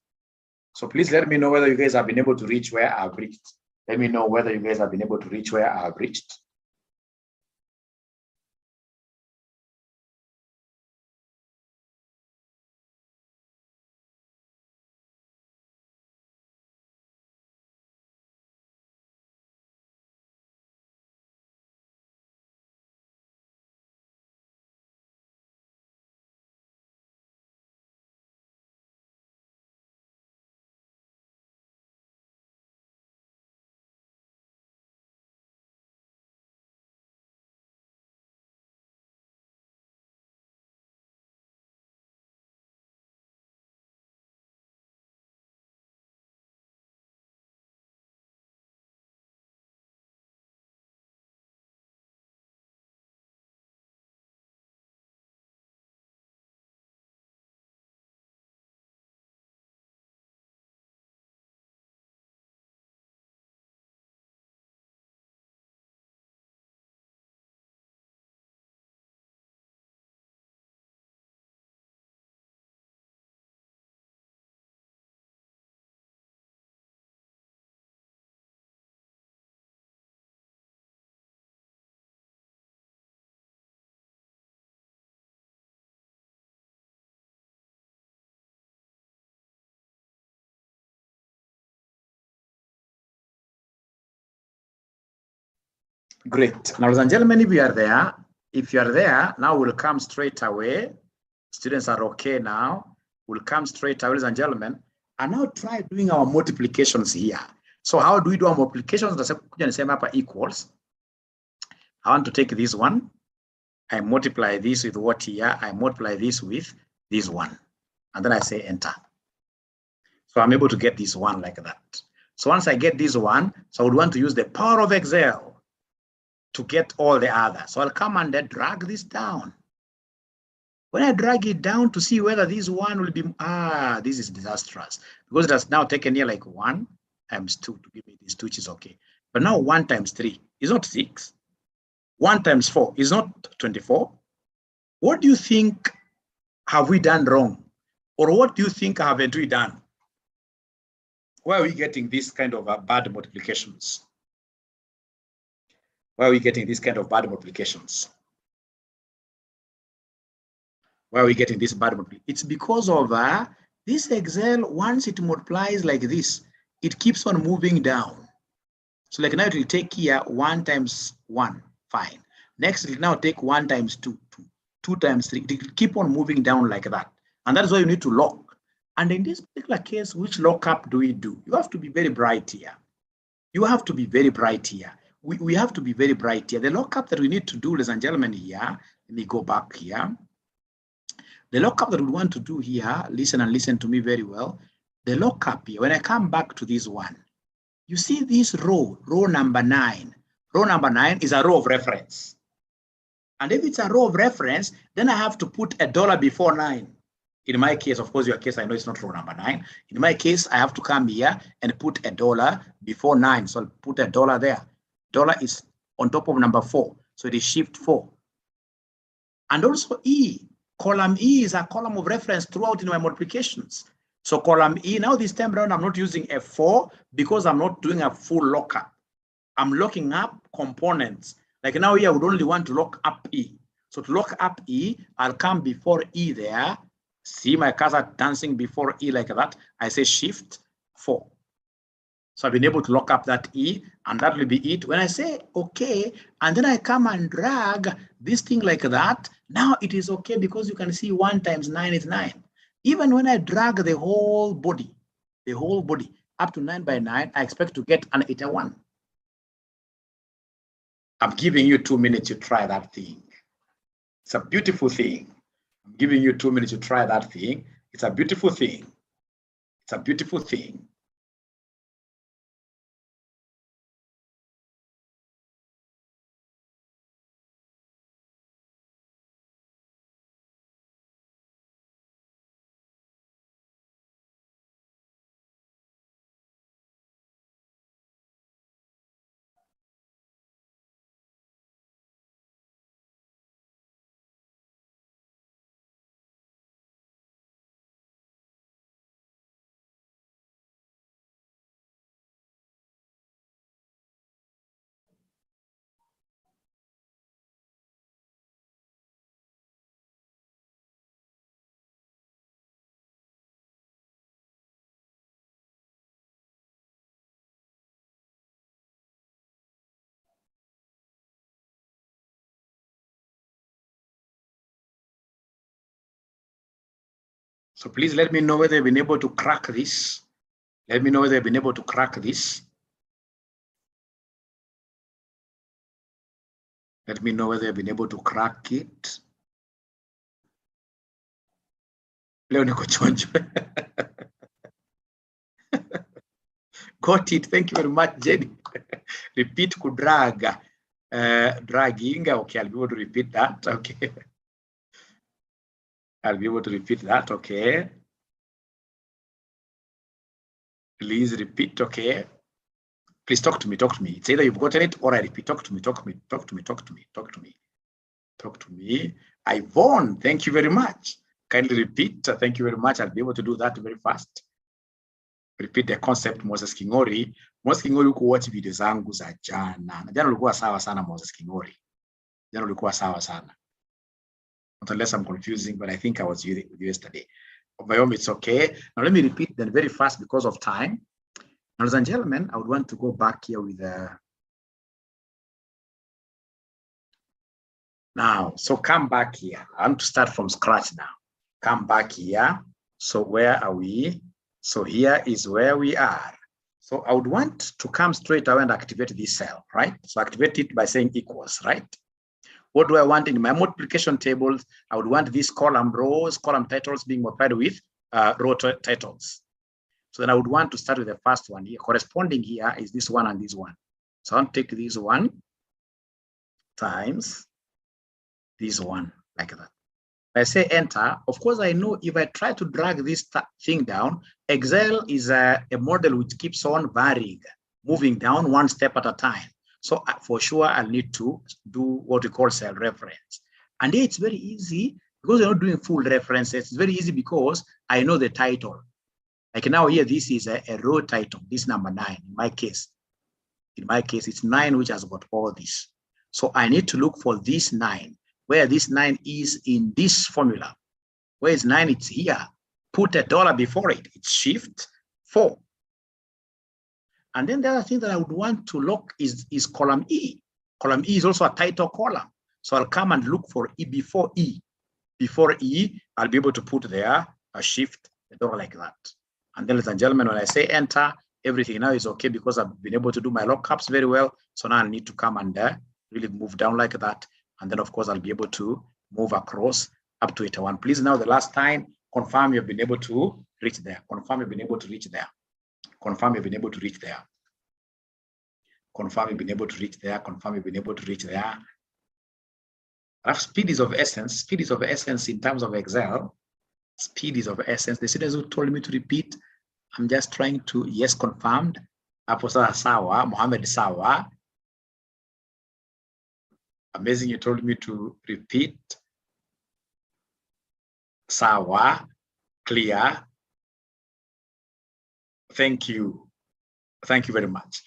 So please let me know whether you guys have been able to reach where I've reached. Let me know whether you guys have been able to reach where I've reached. Great. Now, ladies and gentlemen, if you are there, now we'll come straight away. Students are okay now. We'll come straight away, ladies and gentlemen, and now try doing our multiplications here. So how do we do our multiplications? Equals. I want to take this one. I multiply this with what here? I multiply this with this one. And then I say enter. So I'm able to get this one like that. So once I get this one, so I would want to use the power of Excel to get all the others. So I'll come and then drag this down. When I drag it down to see whether this one will be, this is disastrous because it has now taken here like 1 times 2 to give me this 2, which is okay. But now 1 times 3 is not 6. 1 times 4 is not 24. What do you think have we done wrong? Or what do you think haven't we done? Where are we getting this kind of bad multiplications? Where are we getting this kind of bad multiplications? Where are we getting this bad multiplication? It's because of this Excel, once it multiplies like this, it keeps on moving down. So like now it will take here 1 times 1, fine. Next it will now take 1 times 2, 2 times 3. It will keep on moving down like that. And that's why you need to lock. And in this particular case, which lockup do we do? You have to be very bright here. You have to be very bright here. We have to be very bright here. The lockup that we need to do, ladies and gentlemen, here, let me go back here. The lockup that we want to do here, listen and listen to me very well. The lockup here, when I come back to this one, you see this row number 9. Row number 9 is a row of reference. And if it's a row of reference, then I have to put a dollar before 9. In my case, of course, your case, I know it's not row number 9. In my case, I have to come here and put a dollar before 9. So I'll put a dollar there. Dollar is on top of number 4. So it is shift 4. And also E. Column E is a column of reference throughout in my multiplications. So column E, now this time around, I'm not using a 4 because I'm not doing a full lockup. I'm locking up components. Like now here, I would only want to lock up E. So to lock up E, I'll come before E there. See my cursor dancing before E like that. I say shift 4. So I've been able to lock up that E, and that will be it. When I say okay, and then I come and drag this thing like that, now it is okay because you can see 1 times 9 is 9. Even when I drag the whole body up to 9 by 9, I expect to get an 81. I'm giving you 2 minutes to try that thing. It's a beautiful thing. I'm giving you 2 minutes to try that thing. It's a beautiful thing. It's a beautiful thing. So please let me know whether you've been able to crack this. Let me know whether you've been able to crack this. Let me know whether you've been able to crack it. Leo niko chonjo. Got it. Thank you very much, Jenny. Repeat kudrag. Dragging. Okay, I'll be able to repeat that. Okay. I'll be able to repeat that. Okay. Please repeat. Okay. Please talk to me. Talk to me. It's either you've gotten it or I repeat. Talk to me. Talk to me. Talk to me. Talk to me. Talk to me. Talk to me. Yvonne, thank you very much. Kindly repeat. Thank you very much. I'll be able to do that very fast. Repeat the concept, Moses Kingori. Moses Kingori uko watch video zangu za jana. Na jana ulikuwa sawa sana, Moses Kingori. Jana ulikuwa sawa sana. Not unless I'm confusing, but I think I was with you yesterday. By all means, it's okay. Now let me repeat then very fast because of time. Now, ladies and gentlemen, I would want to go back here with now. So come back here. I want to start from scratch now. Come back here. So where are we? So here is where we are. So I would want to come straight away and activate this cell, right? So activate it by saying equals, right? What do I want in my multiplication tables? I would want these column rows, column titles being multiplied with row titles. So then I would want to start with the first one here. Corresponding here is this one and this one. So I'll take this one times this one, like that. If I say enter, of course, I know if I try to drag this thing down, Excel is a model which keeps on varying, moving down one step at a time. So for sure, I'll need to do what we call cell reference. And here it's very easy because we're not doing full references. It's very easy because I know the title. Like now here, this is a row title, this number 9 in my case. In my case, it's 9 which has got all this. So I need to look for this 9, where this 9 is in this formula. Where is 9? It's here. Put a dollar before it. It's shift 4. And then the other thing that I would want to look is column E. Column E is also a title column. So I'll come and look for E before E. Before E, I'll be able to put there a shift, a door like that. And then, ladies and gentlemen, when I say enter, everything now is okay because I've been able to do my lockups very well. So now I need to come and really move down like that. And then, of course, I'll be able to move across up to 81. Please, now the last time, confirm you've been able to reach there. Confirm you've been able to reach there. Confirm you've been able to reach there. Confirm you've been able to reach there. Confirm you've been able to reach there. Speed is of essence. Speed is of essence in terms of Excel. Speed is of essence. The students who told me to repeat, I'm just trying to, yes, confirmed. Hapo sasa sawa, Mohammed sawa. Amazing, you told me to repeat. Sawa, clear. Thank you. Thank you very much.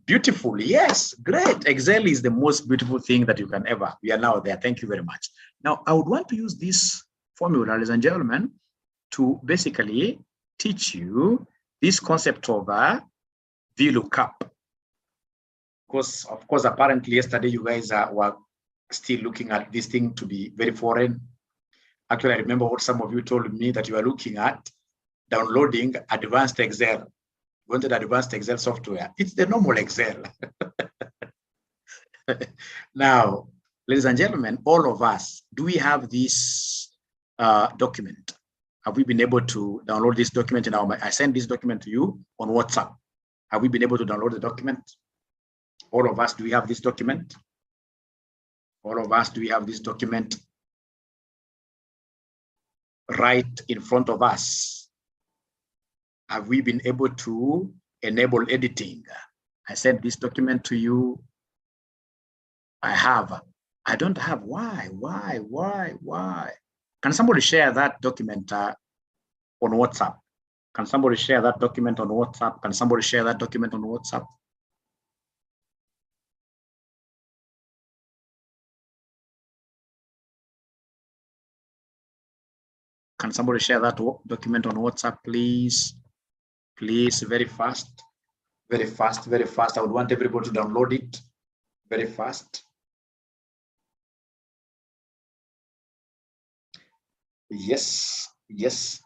Beautiful, yes, great. Excel is the most beautiful thing that you can ever. We are now there. Thank you very much. Now, I would want to use this formula, ladies and gentlemen, to basically teach you this concept of VLOOKUP. Because, of course, apparently yesterday you guys were still looking at this thing to be very foreign. Actually, I remember what some of you told me, that you are looking at downloading advanced Excel. You wanted advanced Excel software. It's the normal Excel. Now, ladies and gentlemen, all of us, do we have this document? Have we been able to download this document? Now, I sent this document to you on WhatsApp. Have we been able to download the document? All of us, do we have this document? All of us, do we have this document right in front of us? Have we been able to enable editing? I sent this document to you. I have. I don't have. Why? Can somebody share that document on WhatsApp? Can somebody share that document on WhatsApp? Can somebody share that document on WhatsApp? Can somebody share that document on WhatsApp, please? Please, very fast, very fast, very fast. I would want everybody to download it very fast. Yes, yes.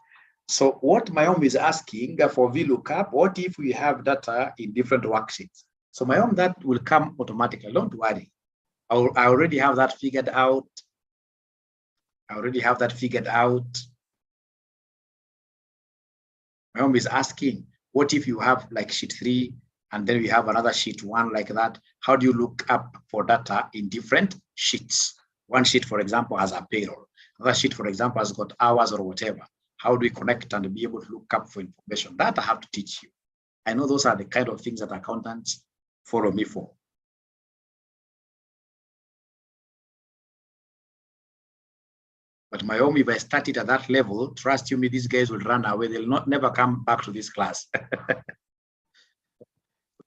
So what Mayom is asking for VLOOKUP, what if we have data in different worksheets? So Mayom, that will come automatically, don't worry. I already have that figured out. I already have that figured out. Mayom is asking, what if you have like sheet 3 and then we have another sheet 1 like that? How do you look up for data in different sheets? One sheet, for example, has a payroll. Another sheet, for example, has got hours or whatever. How do we connect and be able to look up for information? That I have to teach you. I know those are the kind of things that accountants follow me for. But my home, if I start it at that level, trust you me, these guys will run away. They'll never come back to this class.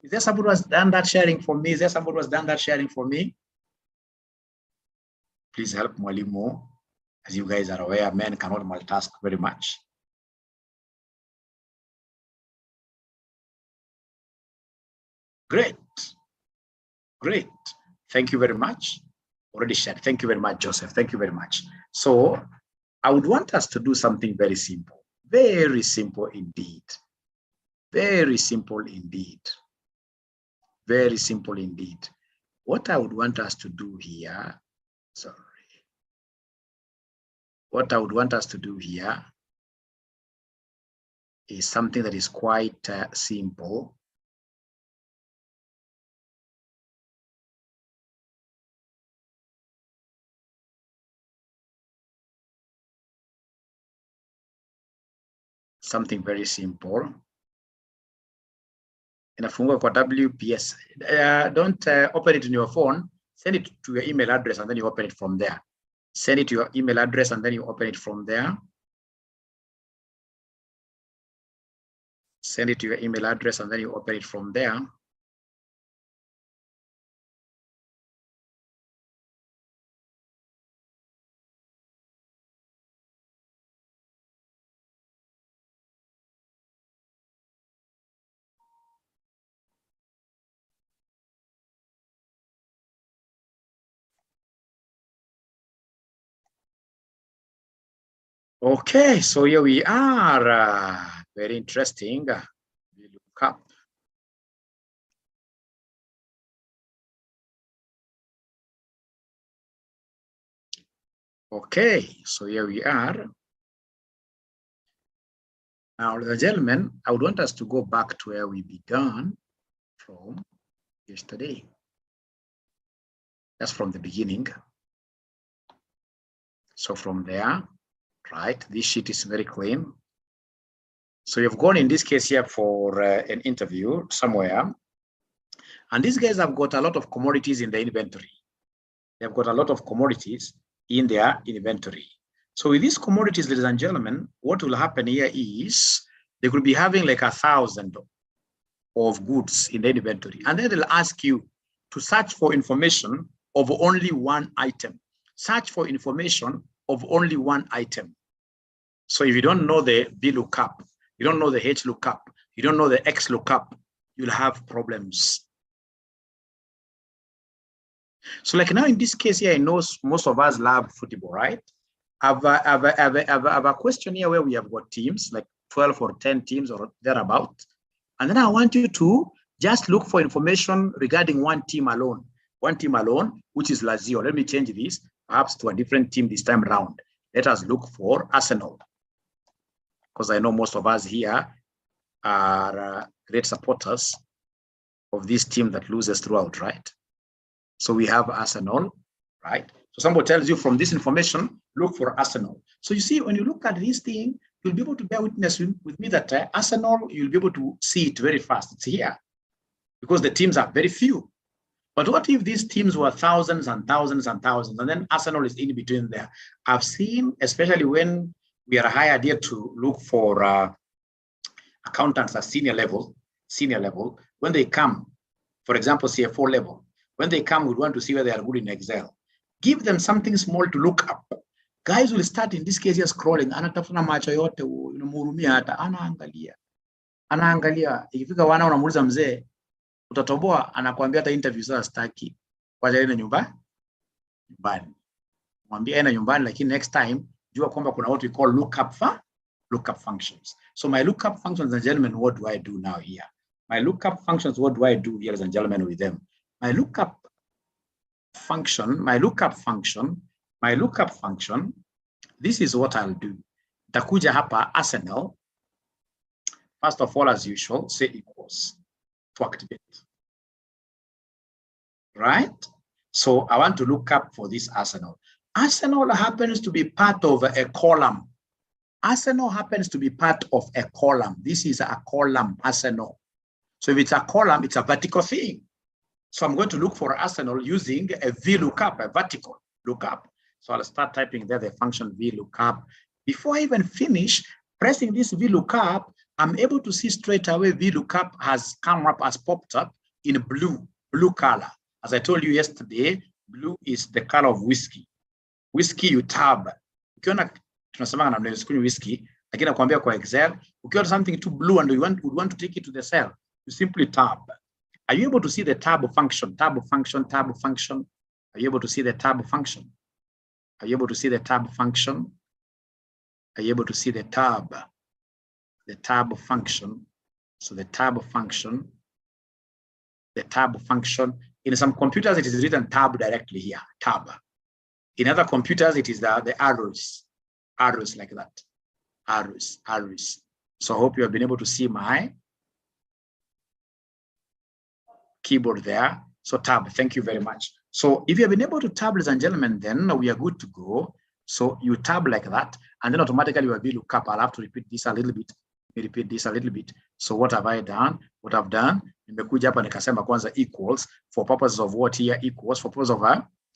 Is there somebody who has done that sharing for me? Is there somebody who has done that sharing for me? Please help Mwalimu. As you guys are aware, men cannot multitask very much. Great. Great. Thank you very much. Already shared. Thank you very much, Joseph. Thank you very much. So I would want us to do something very simple. Very simple indeed. Very simple indeed. Very simple indeed. What I would want us to do here, sorry. What I would want us to do here is something that is quite simple. Something very simple. Inafungua kwa WPS. Don't open it in your phone. Send it to your email address and then you open it from there. Send it to your email address and then you open it from there. Send it to your email address and then you open it from there. Okay, so here we are. Very interesting. We look up. Okay, so here we are. Now, ladies and gentlemen, I would want us to go back to where we began from yesterday. That's from the beginning. So from there, right, this sheet is very clean. So you've gone in this case here for an interview somewhere. And these guys have got a lot of commodities in the inventory. They've got a lot of commodities in their inventory. So with these commodities, ladies and gentlemen, what will happen here is they could be having like 1,000 of goods in the inventory. And then they'll ask you to search for information of only one item. Search for information of only one item. So if you don't know the VLOOKUP, you don't know the HLOOKUP, you don't know the XLOOKUP, you'll have problems. So like now in this case here, I know most of us love football, right? I have a question here where we have got teams, like 12 or 10 teams or thereabout. And then I want you to just look for information regarding one team alone, which is Lazio. Let me change this, perhaps to a different team this time around. Let us look for Arsenal, because I know most of us here are great supporters of this team that loses throughout, right? So we have Arsenal, right? So somebody tells you from this information, look for Arsenal. So you see, when you look at this thing, you'll be able to bear witness with me that Arsenal, you'll be able to see it very fast. It's here because the teams are very few. But what if these teams were thousands and thousands and thousands, and then Arsenal is in between there? I've seen, especially when we are hired here to look for accountants at senior level, when they come, for example, CFO level, when they come, we want to see whether they are good in Excel. Give them something small to look up. Guys will start in this case here scrolling. Anatafuna macho yote, unamhurumia hata anaangalia. Ikifika wana unamuuliza mzee, utatoboa, anakuambia hata interview sasa staki. Kwa jana nyumbani. Mwambie aina nyumbani, lakini next time jua kwamba kuna what we call lookup functions. So my lookup functions, and gentlemen, what do I do now here? My lookup functions, what do I do here, ladies and gentlemen, with them? My lookup function, this is what I'll do. Takuja hapa Arsenal. First of all, as usual, say equals to activate. Right? So I want to look up for this Arsenal. Arsenal happens to be part of a column. Arsenal happens to be part of a column. This is a column, Arsenal. So if it's a column, it's a vertical thing. So I'm going to look for Arsenal using a VLOOKUP, a vertical lookup. So I'll start typing there the function VLOOKUP. Before I even finish pressing this VLOOKUP, I'm able to see straight away VLOOKUP has come up, has popped up in blue color. As I told you yesterday, blue is the color of whiskey. Whiskey you tab. Ukiona tunasema na mnaweza whiskey, lakini nakwambia kwa Excel, ukiona something too blue and you want to take it to the cell, you simply tab. Are you able to see the tab function? Tab function. Are you able to see the tab function? Are you able to see the tab function? Are you able to see the tab function? So the tab function. In some computers, it is written tab directly here, tab. In other computers, it is the arrows like that, arrows. So I hope you have been able to see my keyboard there. So tab, thank you very much. So if you have been able to tab, ladies and gentlemen, then we are good to go. So you tab like that, and then automatically you will be look up. I'll have to repeat this a little bit. So what have I done? What I've done, nimekuja hapa nikasema kwanza equals for purposes of what here equals for purpose of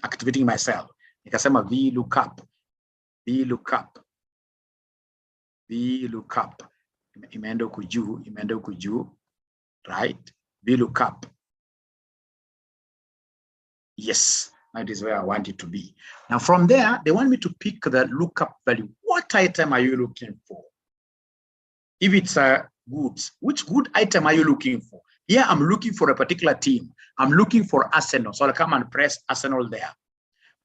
activating myself. Nikasema VLOOKUP. Imeenda huku juu, right? VLOOKUP. Yes, that is where I want it to be. Now from there, they want me to pick the lookup value. What item are you looking for? If it's a goods, which good item are you looking for? Here I'm looking for a particular team. I'm looking for Arsenal. So I'll come and press Arsenal there.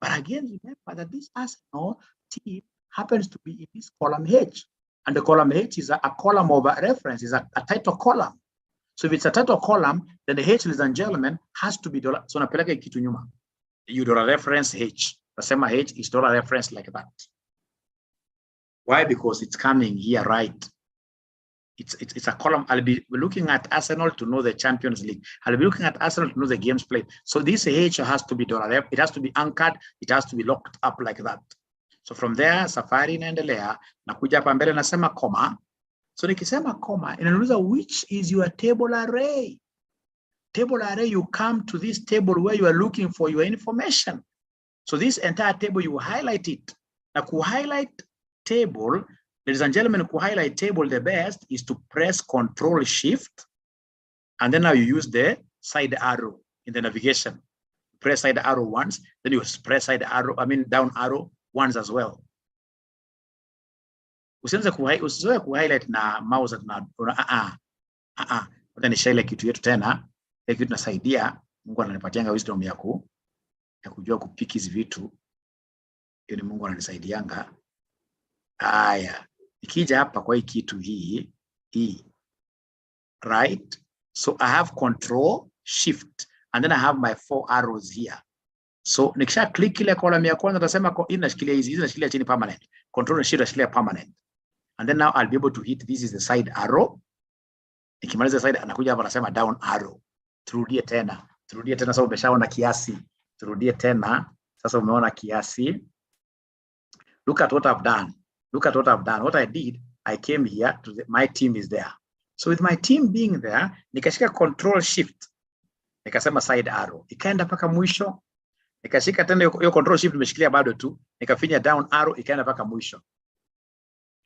But again, remember that this Arsenal team happens to be in this column H. And the column H is a column of reference, is a title column. So if it's a title column, then the H, ladies and gentlemen, has to be dollar. So napeleka kitu nyuma. You dollar reference H. The same H is dollar reference like that. Why? Because it's coming here, right? It's a column. I'll be looking at Arsenal to know the Champions League. I'll be looking at Arsenal to know the games played. So this H has to be dollar. It has to be anchored. It has to be locked up like that. So from there, safari inaendelea. Nakuja hapa mbele nasema comma. So nikisema comma, inaniuliza which is your table array. Table array, you come to this table where you are looking for your information. So this entire table, you highlight it. Now, to highlight table, ladies and gentlemen, to highlight table, the best is to press Control Shift, and then now you use the side arrow in the navigation. Press side arrow once, then you press side arrow, down arrow once as well. Usianze kuhighlight na mouse na Wacha nishaile kitu yetu tena. Ile kitu tunasaidia, Mungu ananipatianga wisdom ya kujua kupiki hizi vitu. Hiyo ni Mungu ananisaidianga. Haya, nikija hapa kwa hii kitu hii, right? So I have Control Shift and then I have my 4 arrows here. So nikisha click ile column ya kwanza nitasema inashikilia hizi inashikilia chini permanent. Control Shift inashikilia permanent. And then now I'll be able to hit, this is the side arrow. Nikimaliza side anakuja hapa anasema down arrow. Turudie tena. Sasa umeshaona kiasi. Turudie tena. Sasa umeona kiasi. Look at what I've done. What I did, I came here to my team is there. So with my team being there, nikashika Control Shift. Nikasema side arrow. Ikaenda paka mwisho. Nikashika tena hiyo Control Shift nimeshikilia bado tu. Nikafinya down arrow ikaenda paka mwisho.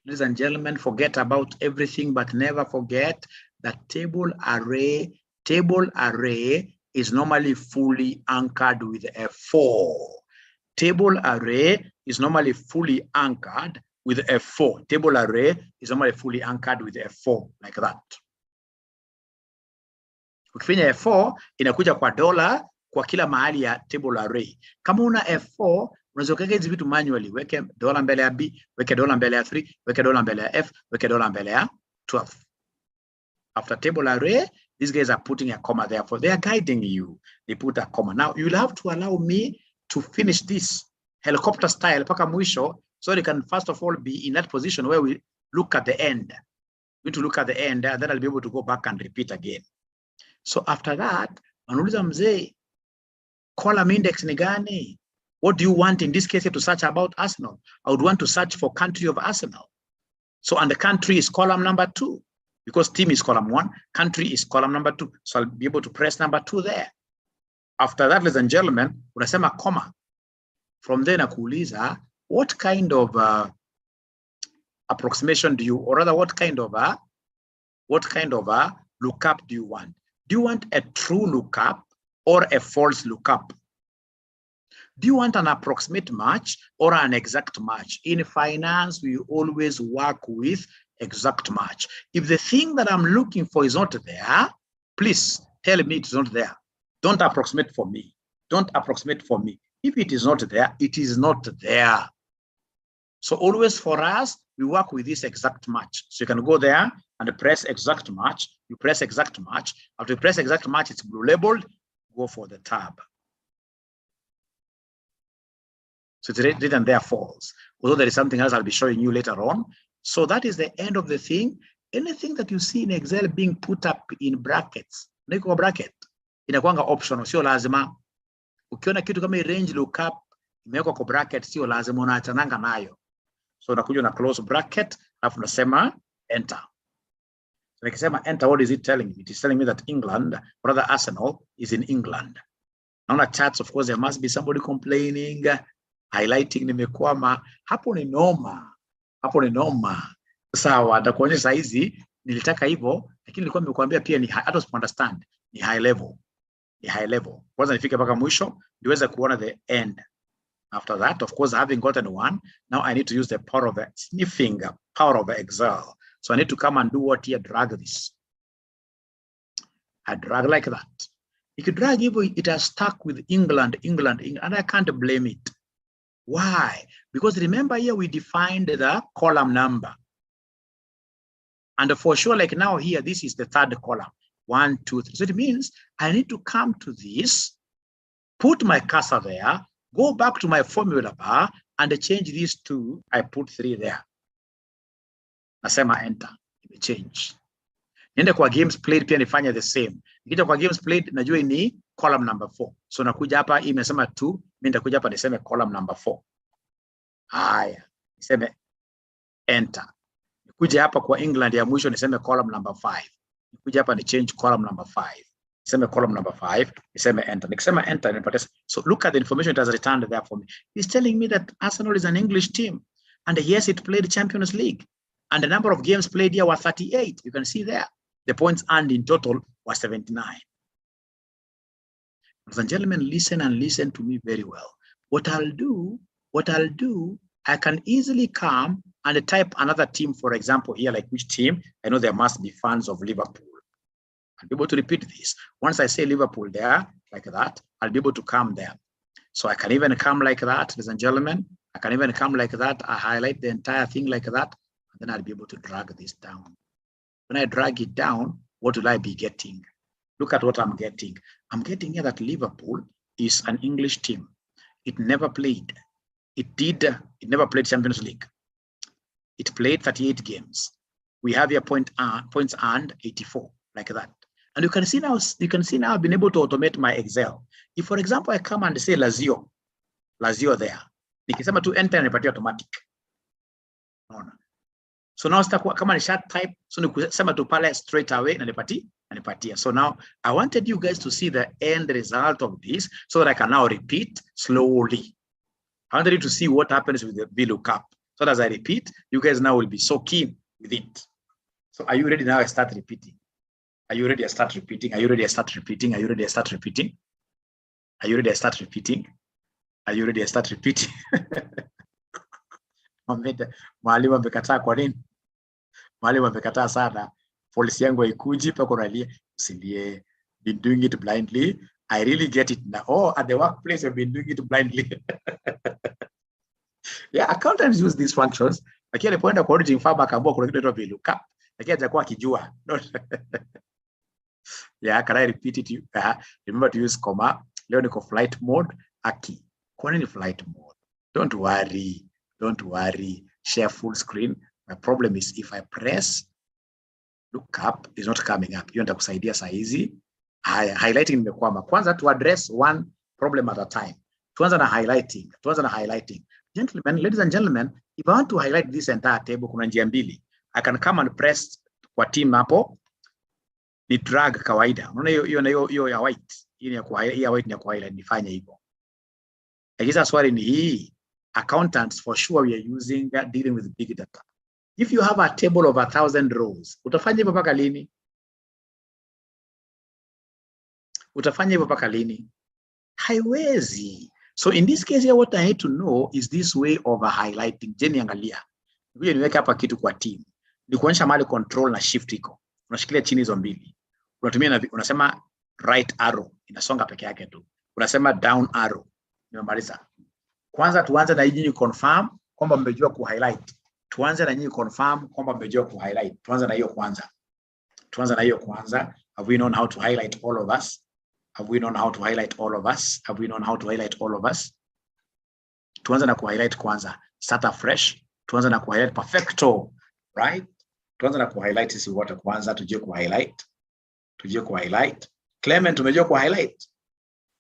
Ladies and gentlemen, forget about everything, but never forget that table array is normally fully anchored with a 4. Table array is normally fully anchored with a 4. Table array is normally fully anchored with a 4, like that. Ukifinya F4, inakuja kwa dollar kwa kila mahali ya table array. Kama una F4, unaweza kuweka hizi vitu manually. Weke dollar mbele ya B, weke dollar mbele ya 3, weke dollar mbele ya F, weke dollar mbele ya 12. After table array, these guys are putting a comma there. For they are guiding you. They put a comma. Now, you'll have to allow me to finish this helicopter style paka mwisho, so you can first of all be in that position where we look at the end. We need to look at the end, and then I'll be able to go back and repeat again. So after that, wanauliza mzee, column index ni gani? What do you want in this case to search about Arsenal? I would want to search for country of Arsenal. So, and the country is column number 2, because team is column 1, country is column number 2. So I'll be able to press number 2 there. After that, ladies and gentlemen, unasema comma. From there, nakuuliza, what kind of approximation do you, or rather, what kind of lookup do you want? Do you want a true lookup or a false lookup? Do you want an approximate match or an exact match? In finance, we always work with exact match. If the thing that I'm looking for is not there, please tell me it's not there. Don't approximate for me. If it is not there, it is not there. So always for us, we work with this exact match. So you can go there and press exact match. You press exact match. After you press exact match, it's blue labeled. Go for the tab. So it's written there false. Although there is something else I'll be showing you later on. So that is the end of the thing. Anything that you see in Excel being put up in brackets, niko bracket, inakuanga optional, sio lazima. Ukiona kitu kama range lookup imewekwa kwa bracket, sio lazima, unaachananga nayo. So unakuja na close bracket, alafu unasema enter. So nikisema enter, what is it telling me? It is telling me that England, rather Arsenal, is in England. Naona charts, of course, there must be somebody complaining, highlighting nimekwama. Hapo ni noma. Sawa, nitakuonyesha hizi, nilitaka hivyo, lakini nilikuwa nimekuambia pia ni hata usipounderstand, ni high level. Kwanza nifike mpaka mwisho, niweze kuona the end. After that, of course, having gotten one, now I need to use the power of power of Excel. So I need to come and do what here, drag this. I drag like that. If you drag it has stuck with England, and I can't blame it. Why? Because remember here we defined the column number. And for sure, like now here, this is the third column. 1, 2, 3. So it means I need to come to this, put my cursor there, go back to my formula bar, and change these 2. I put 3 there. Nasema enter. It will change. Niende kwa games played pia nifanye the same. Nikija kwa games played najua ni column number 4. So nakuja hapa hii imesema 2, mimi nitakuja hapa niseme column number 4. Haya, niseme enter. Nikuje hapa kwa England ya mwisho niseme column number 5. Nikuje hapa ni change column number 5. Niseme column number 5, niseme enter. Nikisema enter nipate. So look at the information it has returned there for me. It's telling me that Arsenal is an English team, and yes, it played Champions League, and the number of games played here were 38. You can see there. The points earned in total was 79. Ladies and gentlemen, listen and listen to me very well. What I'll do, I can easily come and type another team, for example, here, like which team? I know there must be fans of Liverpool. I'll be able to repeat this. Once I say Liverpool there, like that, I'll be able to come there. So I can even come like that, ladies and gentlemen. I can even come like that. I highlight the entire thing like that, and then I'll be able to drag this down. When I drag it down, what will I be getting? Look at what I'm getting. I'm getting here that Liverpool is an English team. It never played. It never played Champions League. It played 38 games. We have here points earned 84, like that. And you can see now I've been able to automate my Excel. If, for example, I come and say Lazio there. Nikisema to enter and nipatia automatic. So now come and short type, so nikusema to pale straight away na nipatia. So now I wanted you guys to see the end result of this so that I can now repeat slowly. I wanted you to see what happens with the VLOOKUP. So as I repeat, you guys now will be so keen with it. So are you ready now? I start repeating. Are you ready? I start repeating. Are you ready? I start repeating. Are you ready? I start repeating. Are you ready? I start repeating. Are you ready? I start repeating. Mwalimu amekataa kwa nini? Mwalimu amekataa sana. Policy yangu haikuji pa kunalia. Usilie. Been doing it blindly. I really get it now. Oh, at the workplace I've been doing it blindly. Yeah, accountants use these functions. Lakini alipoenda kwa auditing firm akaambiwa kuna kitu inaitwa VLOOKUP. Lakini hajakuwa akijua. Yeah, can I repeat it? Remember to use comma. Leo niko flight mode. Aki. Kwa nini flight mode? Don't worry. Share full screen. My problem is if I press lookup, it's not coming up. Hiyo nitakusaidia saa hizi. Highlighting nimekwama. Kwanza to address one problem at a time. Tuanza na highlighting. Gentlemen, ladies and gentlemen, if I want to highlight this entire table, kuna njia mbili. I can come and press kwa team hapo. Ni drag kawaida. Unaona hiyo ya white. Hii ya white ni ya kuhighlight, nifanye hivyo. Lakini swali ni hii. Accountants, for sure, we are using dealing with big data. If you have a table of 1,000 rows, utafanya hivyo mpaka lini? Haiwezi. So in this case here, what I need to know is this way of highlighting. Jeni angalia. Ngoja niweke hapa kitu kwa team. Ni kuonyesha mahali control na shift iko. Unashikilia chini hizo mbili. Unatumia unasema right arrow, inasonga peke yake tu. Unasema down arrow. Nimemaliza. Kwanza tuanze na nyinyi confirm kwamba mmejua ku highlight. Tuanze na hiyo kwanza. Have we known how to highlight all of us? Tuanze na ku highlight kwanza. Start afresh. Tuanze na ku highlight perfecto, right? Tuanze na ku highlight sisi wote kwanza, tujue ku highlight. Clement, umejua ku highlight?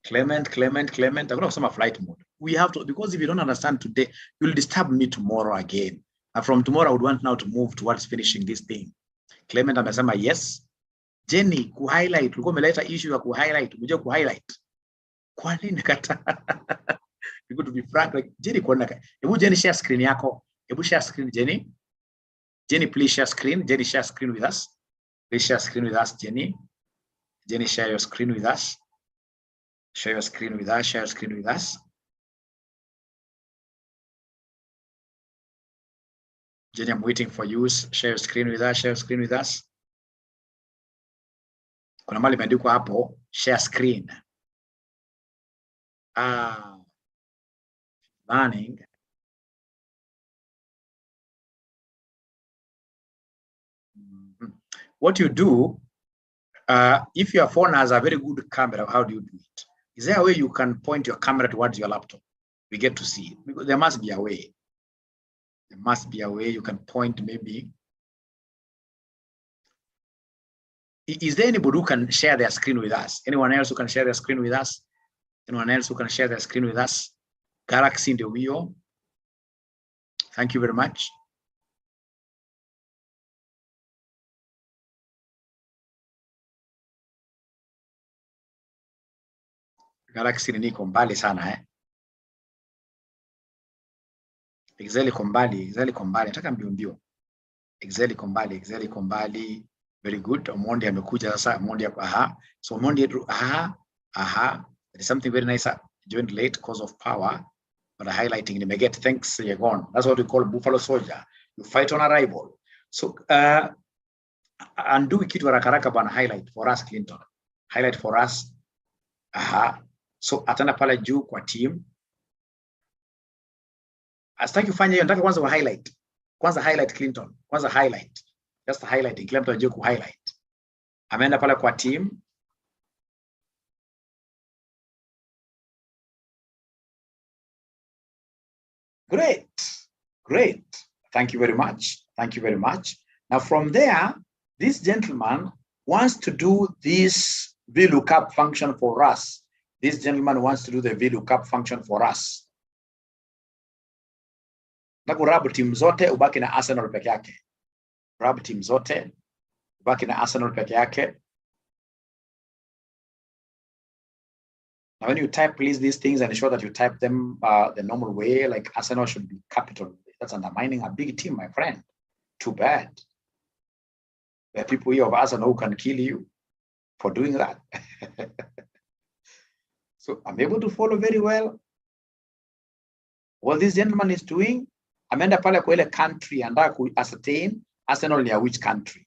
Clement, I'm going to kusema flight mode. We have to, because if you don't understand today, you'll disturb me tomorrow again. And from tomorrow, I would want now to move towards finishing this thing. Clement amesema yes. Jenny, ku highlight. Ulikuwa umeleta issue ya ku highlight. Umejua ku highlight. Kwa nini nakata? Because to be frank, like Jenny, hebu Jenny share screen yako. Hebu share screen, Jenny. Jenny, please share screen. Jenny, share screen with us. Please share screen with us, Jenny. Jenny, share your screen with us. Share your screen with us. Jenny, I'm waiting for you. Share your screen with us. Kuna mahali imeandikwa hapo, share screen. learning what you do. If your phone has a very good camera, how do you do it? Is there a way you can point your camera towards your laptop? We get to see it. Because there must be a way. There must be a way you can point maybe. Is there anybody who can share their screen with us? Anyone else who can share their screen with us? Anyone else who can share their screen with us? Galaxy ndio hiyo. Thank you very much. Galaxy niko mbali sana Excel iko mbali, nataka mbio. Excel iko mbali. Very good. Omondi amekuja sasa. Omondi aha. So Omondi aha. There is something very nice. Joined late cause of power. But highlighting nimeget. Thanks, you're gone. That's what we call buffalo soldier. You fight on arrival. So undo kitu haraka bwana, highlight for us Clinton. Highlight for us. Aha. So atana pale juu kwa team. Asitaki ufanye hiyo, nataka kwanza wa highlight. Kwanza highlight Clinton. Kwanza highlight. Just highlighting. Kila mtu ajue ku highlight. Ameenda pale kwa team. Great. Thank you very much. Now from there, this gentleman wants to do this VLOOKUP function for us. This gentleman wants to do the VLOOKUP function for us. Nakurab team zote ubaki na Arsenal peke yake. Rab team zote ubaki na Arsenal peke yake. Now when you type, please, these things, and ensure that you type them the normal way, like Arsenal should be capital. That's undermining a big team, my friend. Too bad. There are people here of Arsenal who can kill you for doing that. So I'm able to follow very well what this gentleman is doing. Ameenda pale kwa ile country, anataka ku ascertain Arsenal ya which country.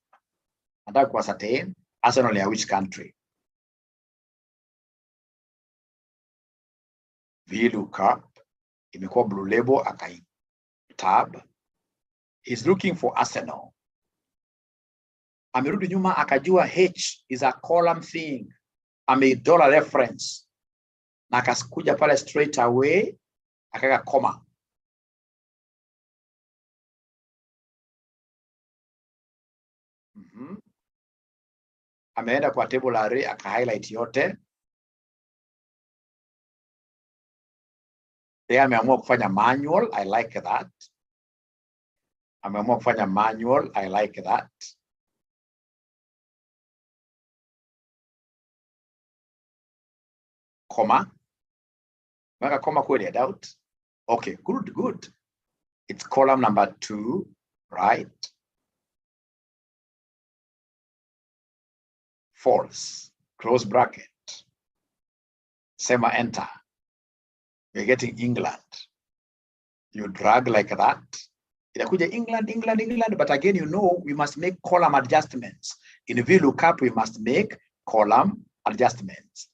Anataka ku ascertain Arsenal ya which country. VLOOKUP imekuwa blue label, akai tab. He's looking for Arsenal. Amerudi nyuma akajua H is a column thing. $1 reference. Na akakuja pale straight away akaka comma. Ameenda kwa table array aka highlight yote. Yeye ameamua kufanya manual. I like that. Ameamua kufanya manual. I like that. Comma. Maka comma kweli, I doubt. Okay, good. It's column number 2, right? False. Close bracket. Sema enter. You're getting England. You drag like that. Itakuja England, but again, you know, we must make column adjustments. In VLOOKUP, we must make column adjustments.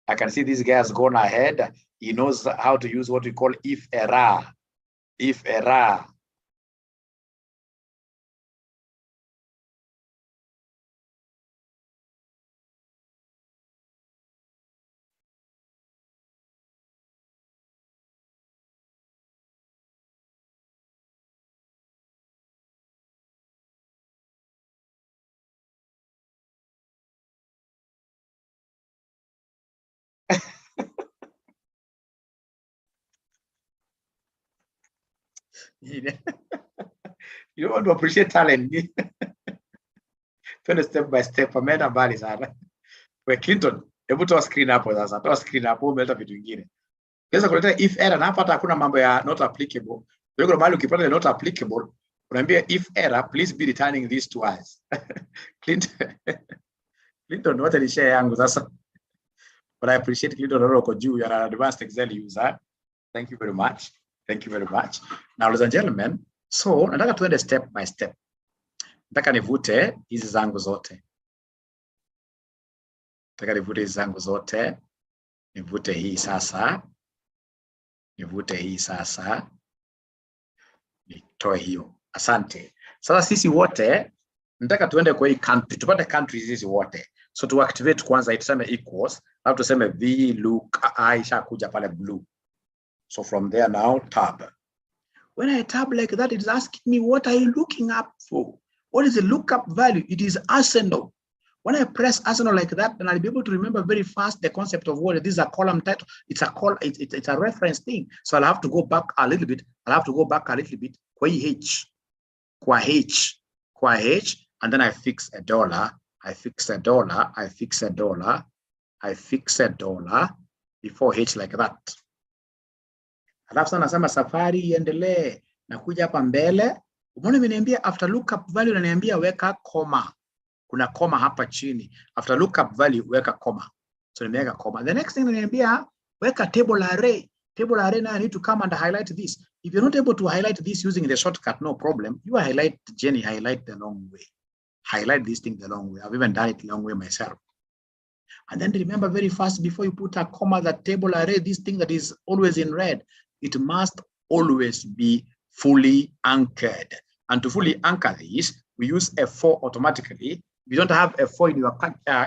I can see this guy has gone ahead. He knows how to use what we call if error. If error. You don't want to appreciate talent. Twende step by step. Ameenda mbali sana. We Clinton, hebu toa screen hapo sasa. Toa screen hapo, umeleta vitu vingine. Unaweza kuleta if error na hapa hata hakuna mambo ya not applicable. Wewe kuna mahali ukipata not applicable, unaambia if error, please be returning this to us. Clinton, what ni share yangu sasa. But I appreciate Clinton uko juu, you're an advanced Excel user. Thank you very much. Now, ladies and gentlemen, so nataka tuende step by step. Nataka nivute hizi zangu zote. Nivute hii sasa. Nivute hii sasa. Nitoe hiyo. Asante. Sasa sisi wote nataka tuende kwa hii country. Tupate countries hizi wote. So to activate kwanza ituseme equals, au tuseme v look I ishakuja pale blue. So from there now tab. When I tab like that, it is asking me what are you looking up for? What is the lookup value? It is Arsenal. When I press Arsenal like that, then I'll be able to remember very fast the concept of what this is a column title. It's a call. It's a reference thing. So I'll have to go back a little bit. Kwa H, and then I fix a dollar. I fix a dollar before H like that. Alafu sana nasema safari iendelee. Nakuja hapa mbele. Umeona imeniambia after lookup value inaniambia weka comma. Kuna comma hapa chini. After lookup value weka comma. So nimeweka comma. The next thing inaniambia weka table array. Table array now I need to come and highlight this. If you're not able to highlight this using the shortcut, no problem. You highlight Jenny, highlight the long way. Highlight this thing the long way. I've even done it the long way myself. And then remember very fast before you put a comma, that table array, this thing that is always in red, it must always be fully anchored. And to fully anchor this, we use F4 automatically. If you don't have F4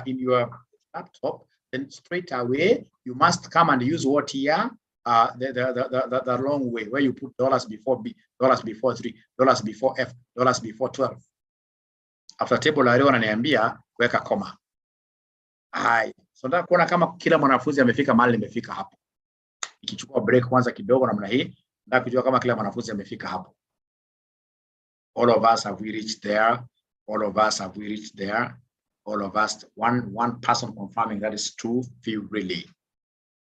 in your laptop, then straight away you must come and use what here? The long way, where you put dollars before B, dollars before 3, dollars before F, dollars before 12. After table array wananiambia weka comma. Hai, so nataka kuona kama kila mwanafunzi amefika mahali nimefika hapo. Ikichukua break kwanza kidogo namna hii, nataka kujua kama kila mwanafunzi amefika hapo. All of us have we reached there? All of us have we reached there? All of us, one person confirming that is too few really.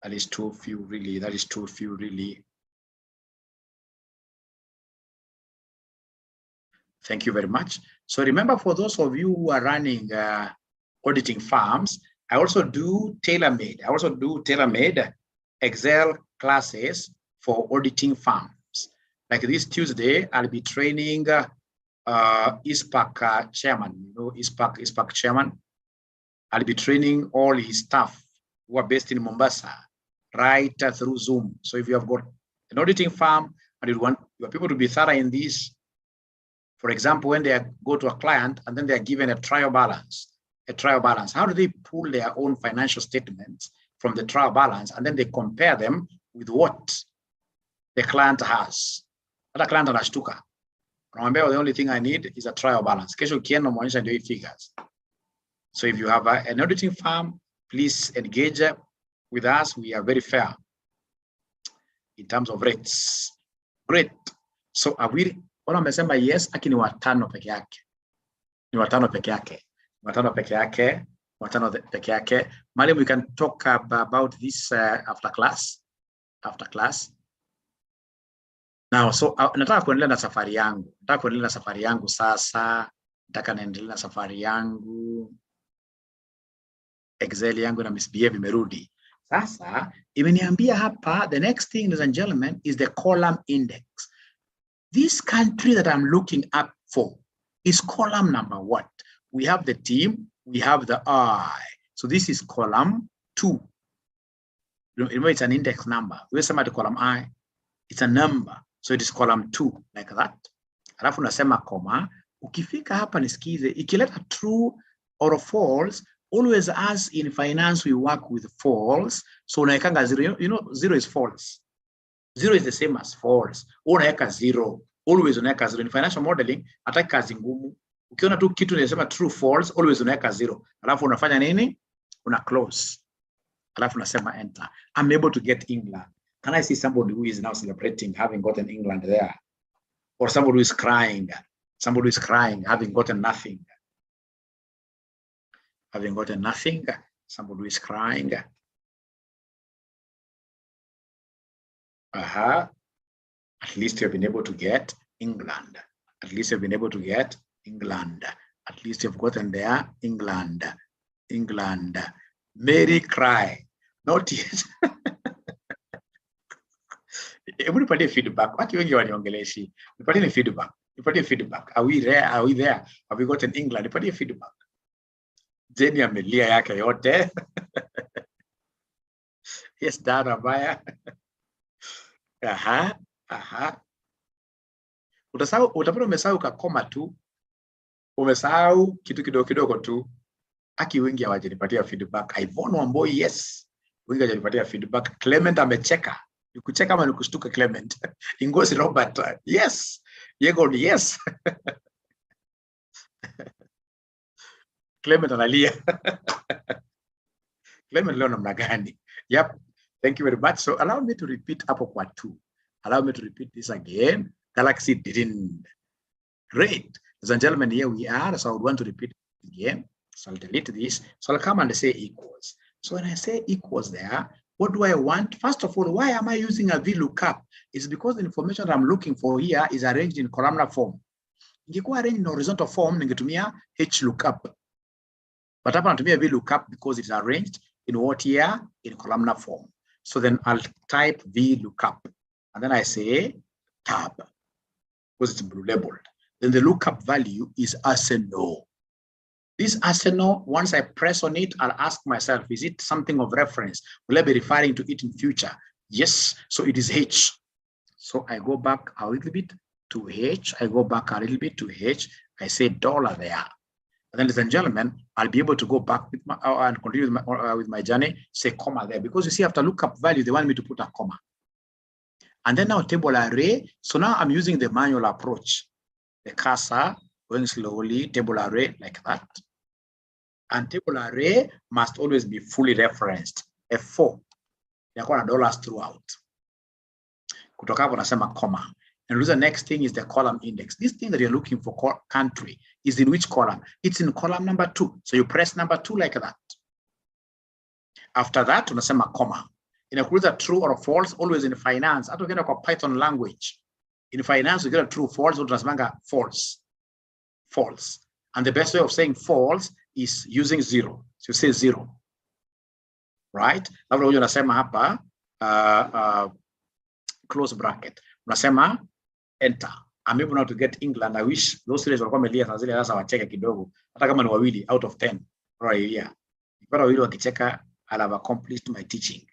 That is too few really. That is too few really. Thank you very much. So remember, for those of you who are running auditing firms, I also do tailor-made. I also do tailor-made Excel classes for auditing firms. Like this Tuesday, I'll be training ISPAC chairman. You know, ISPAC chairman. I'll be training all his staff who are based in Mombasa right through Zoom. So if you have got an auditing firm and you want your people to be thorough in this, for example, when they go to a client and then they are given a trial balance, how do they pull their own financial statements from the trial balance and then they compare them with what the client has? That client anashtuka. Remember, the only thing I need is a trial balance. Kesho ukienda muonyesha ndio hii figures. So if you have an auditing firm, please engage with us. We are very fair in terms of rates. Great. So are we? Ona amesema yes, aki ni watano peke yake. Ni watano peke yake. Watano peke yake. Watano peke yake. Madam, we can talk about this after class. After class. Now, so nataka kuendelea na safari yangu. Nataka kuendelea na safari yangu sasa. Nataka naendelea na safari yangu. Excel yangu na misbehave imerudi. Sasa imeniambia hapa, the next thing, ladies and gentlemen, is the column index. This country that I'm looking up for is column number what? We have the team, we have the I. So this is column 2. Remember, it's an index number. We say the column I, it's a number. So it is column 2, like that. Alafu nasema comma. Ukifika hapa nisikize, ikileta true or false, always as in finance we work with false. So unaekanga 0. You know 0 is false. 0 is the same as false. Unaeka 0. Always unaeka 0. In financial modeling, hata kazi ngumu. Ukiona tu kitu inasema true false, always unaeka 0. Alafu unafanya nini? Una close. Alafu unasema enter. I'm able to get England. Can I see somebody who is now celebrating having gotten England there? Or somebody who is crying? Somebody who is crying, having gotten nothing. Having gotten nothing. Somebody who is crying. At least you've been able to get England. At least you've been able to get England. At least you've gotten there, England. England. Mary cry. Not yet. Everybody feedback. What you waniongeleshi? Nipatie feedback. Nipatie feedback. Are we there? Are we there? Have we gotten England? Nipatie feedback. Jenny amelia yake yote. Yes, dada baya. Aha. Utapata umesahau kakoma tu. Umesahau kitu kidogo tu. Aki wengi hawajanipatia feedback. Ivon Wamboi, yes. Wengi hawajanipatia feedback. Clement amecheka. Nikucheka ama nikushtuka Clement? Ingozi Robert, yes. Yego, yes. Clement analia. Clement leo namna gani? Yep. Thank you very much. So allow me to repeat hapo kwa 2. Allow me to repeat this again. Galaxy didn't. Great. Ladies and gentlemen, here we are. So I would want to repeat it again. So I'll delete this. So I'll come and say equals. So when I say equals there, what do I want? First of all, why am I using a VLOOKUP? It's because the information I'm looking for here is arranged in columnar form. Ingekuwa arranged in horizontal form, ningetumia HLOOKUP. But hapa natumia VLOOKUP because it's arranged in what here? In columnar form. So then I'll type VLOOKUP. And then I say tab, because it's blue labeled. Then the lookup value is arsenal. This arsenal, once I press on it, I'll ask myself, is it something of reference? Will I be referring to it in future? Yes, so it is H. So I go back a little bit to H. I go back a little bit to H. I say dollar there. And then, ladies and gentlemen, I'll be able to go back with my, and continue with my journey, say comma there. Because you see, after lookup value, they want me to put a comma. And then now table array. So now I'm using the manual approach. The cursor going slowly, table array like that. And table array must always be fully referenced. F4. Yakuwa na dollars throughout. Kutoka hapo nasema comma. And the next thing is the column index. This thing that you're looking for, country, is in which column? It's in column number 2. So you press number 2 like that. After that, unasema comma. Inakuuliza true or false, always in finance. Hata ukienda kwa Python language. In finance, you get a true, false, unasemanga false. False. And the best way of saying false is using 0. So you say 0. Right? Labda huyo unasema hapa, close bracket. Unasema enter. I'm able now to get England. I wish those students walikuwa wamelia sana zile sasa wacheke kidogo. Hata kama ni wawili out of 10. Right, yeah. Kwa wawili wakicheka, I'll have accomplished my teaching.